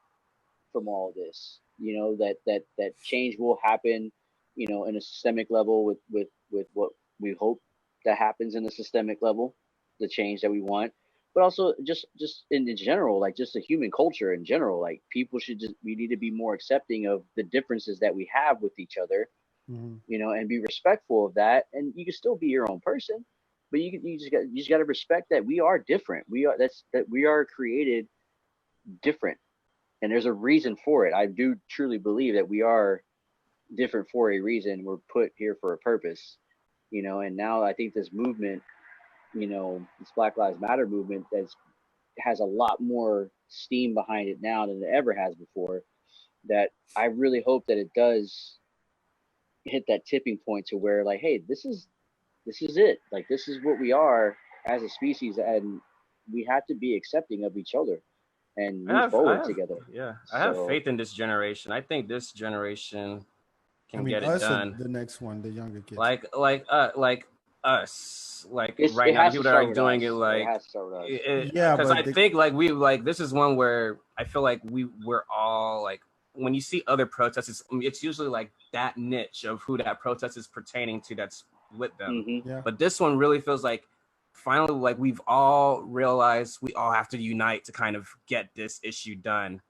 from all of this, that change will happen, in a systemic level with what we hope that happens in a systemic level, the change that we want. But also just in general, like just the human culture in general, like people we need to be more accepting of the differences that we have with each other, and be respectful of that. And you can still be your own person, but you just got to respect that we are different. We are created different, and there's a reason for it. I do truly believe that we are different for a reason. We're put here for a purpose, and now I think this movement, this Black Lives Matter movement, has a lot more steam behind it now than it ever has before, that I really hope that it does hit that tipping point to where, like, hey, this is it. Like, this is what we are as a species, and we have to be accepting of each other and move forward together. Yeah, I have faith in this generation. I think this generation can get it done. The next one, the younger kids. Like us, like It right now, the has to people that start are with doing us. it, like, It has to start with us. Yeah, because I but think this is one where I feel like we're all like, when you see other protests, it's usually like that niche of who that protest is pertaining to that's with them. Mm-hmm. yeah, But this one really feels like finally, like, we've all realized we all have to unite to kind of get this issue done.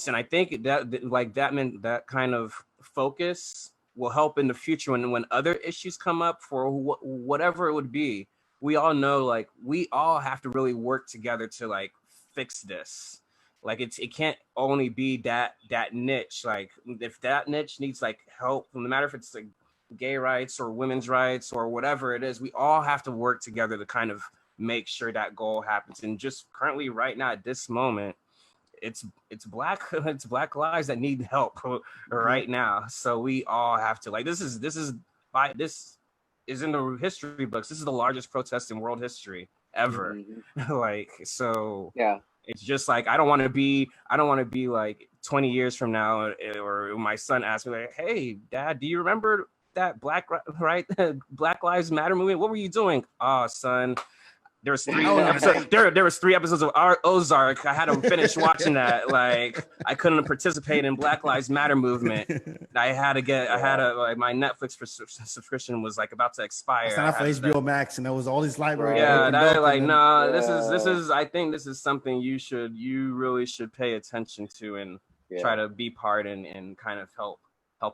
And I think that like that meant that kind of focus will help in the future when other issues come up for whatever it would be. We all know, like, we all have to really work together to like fix this. Like, it can't only be that niche. Like, if that niche needs like help, no matter if it's like gay rights or women's rights or whatever it is, we all have to work together to kind of make sure that goal happens. And just currently right now at this moment, it's black lives that need help right now. So we all have to, like, this is in the history books. This is the largest protest in world history ever. Mm-hmm. Like, so Yeah. it's just like, I don't want to be like 20 years from now, or my son asks me like, hey dad, do you remember that Black Lives Matter movement? What were you doing? Oh son, there was 3 episodes. There was 3 episodes of Ozark. I had to finish watching that. Like, I couldn't participate in Black Lives Matter movement. I had to like, my Netflix subscription was like about to expire. it's not for HBO Max, and there was all these libraries. Yeah, that, like, no, Yeah. this is. I think this is something you really should pay attention to and try to be part and kind of help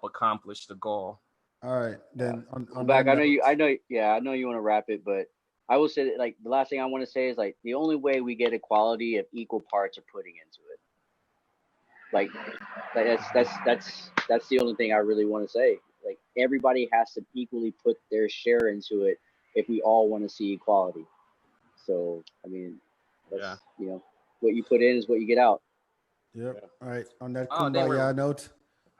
accomplish the goal. All right, then on Back, that I know note- I know you want to wrap it, but I will say that, like, the last thing I want to say is, like, the only way we get equality if equal parts are putting into it. Like that's the only thing I really want to say. Like, everybody has to equally put their share into it if we all want to see equality. So, I mean, that's, you know, what you put in is what you get out. Yep. All right, on that Oh, dang, kumbaya note.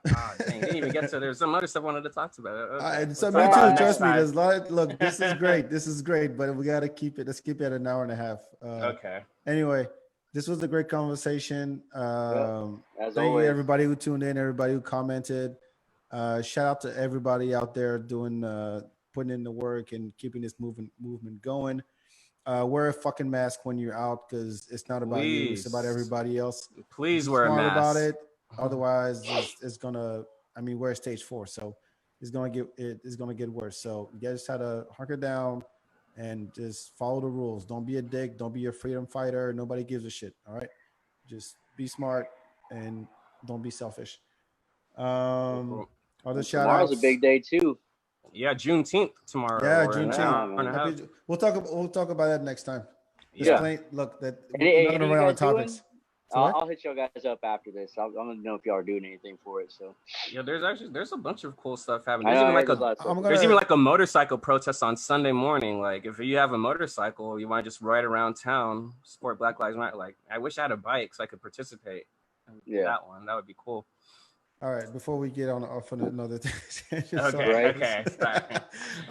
Dang, didn't even get to. There's some other stuff I wanted to talk about. Okay. So We'll me talk about too. it next Trust me. time. There's a lot. Look, this is great. This is great, but we gotta keep it. Let's keep it at an hour and a half. Okay. Anyway, this was a great conversation. As Thank always, you everybody who tuned in, everybody who commented. Shout out to everybody out there doing, putting in the work and keeping this movement going. Wear a fucking mask when you're out, because it's not about you. It's about everybody else. Please Be wear a smart mask about it. Otherwise, it's gonna. I mean, we're at stage 4, so it's gonna get worse. So you guys try to hunker down and just follow the rules. Don't be a dick. Don't be a freedom fighter. Nobody gives a shit. All right, just be smart and don't be selfish. Other shout tomorrow's outs. a big day too. Yeah, Juneteenth tomorrow. Yeah, or an hour and a half. Juneteenth. We'll talk about that next time. Look, that Hey, we're not gonna run out of topics. So I'll hit y'all guys up after this. I'm gonna know if y'all are doing anything for it. So yeah, there's a bunch of cool stuff happening. I There's know, even there's even like a motorcycle protest on Sunday morning. Like, if you have a motorcycle, you want to just ride around town, support Black Lives Matter. Like, I wish I had a bike so I could participate. That would be cool. All right, before we get off on another Okay.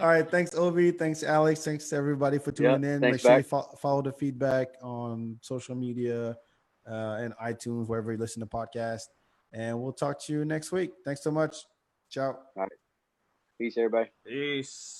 All right, thanks Obi, thanks Alex, thanks everybody for tuning in. Make sure you follow the FeedBak on social media and iTunes, wherever you listen to podcasts. And we'll talk to you next week. Thanks so much. Ciao. All right. Peace, everybody. Peace.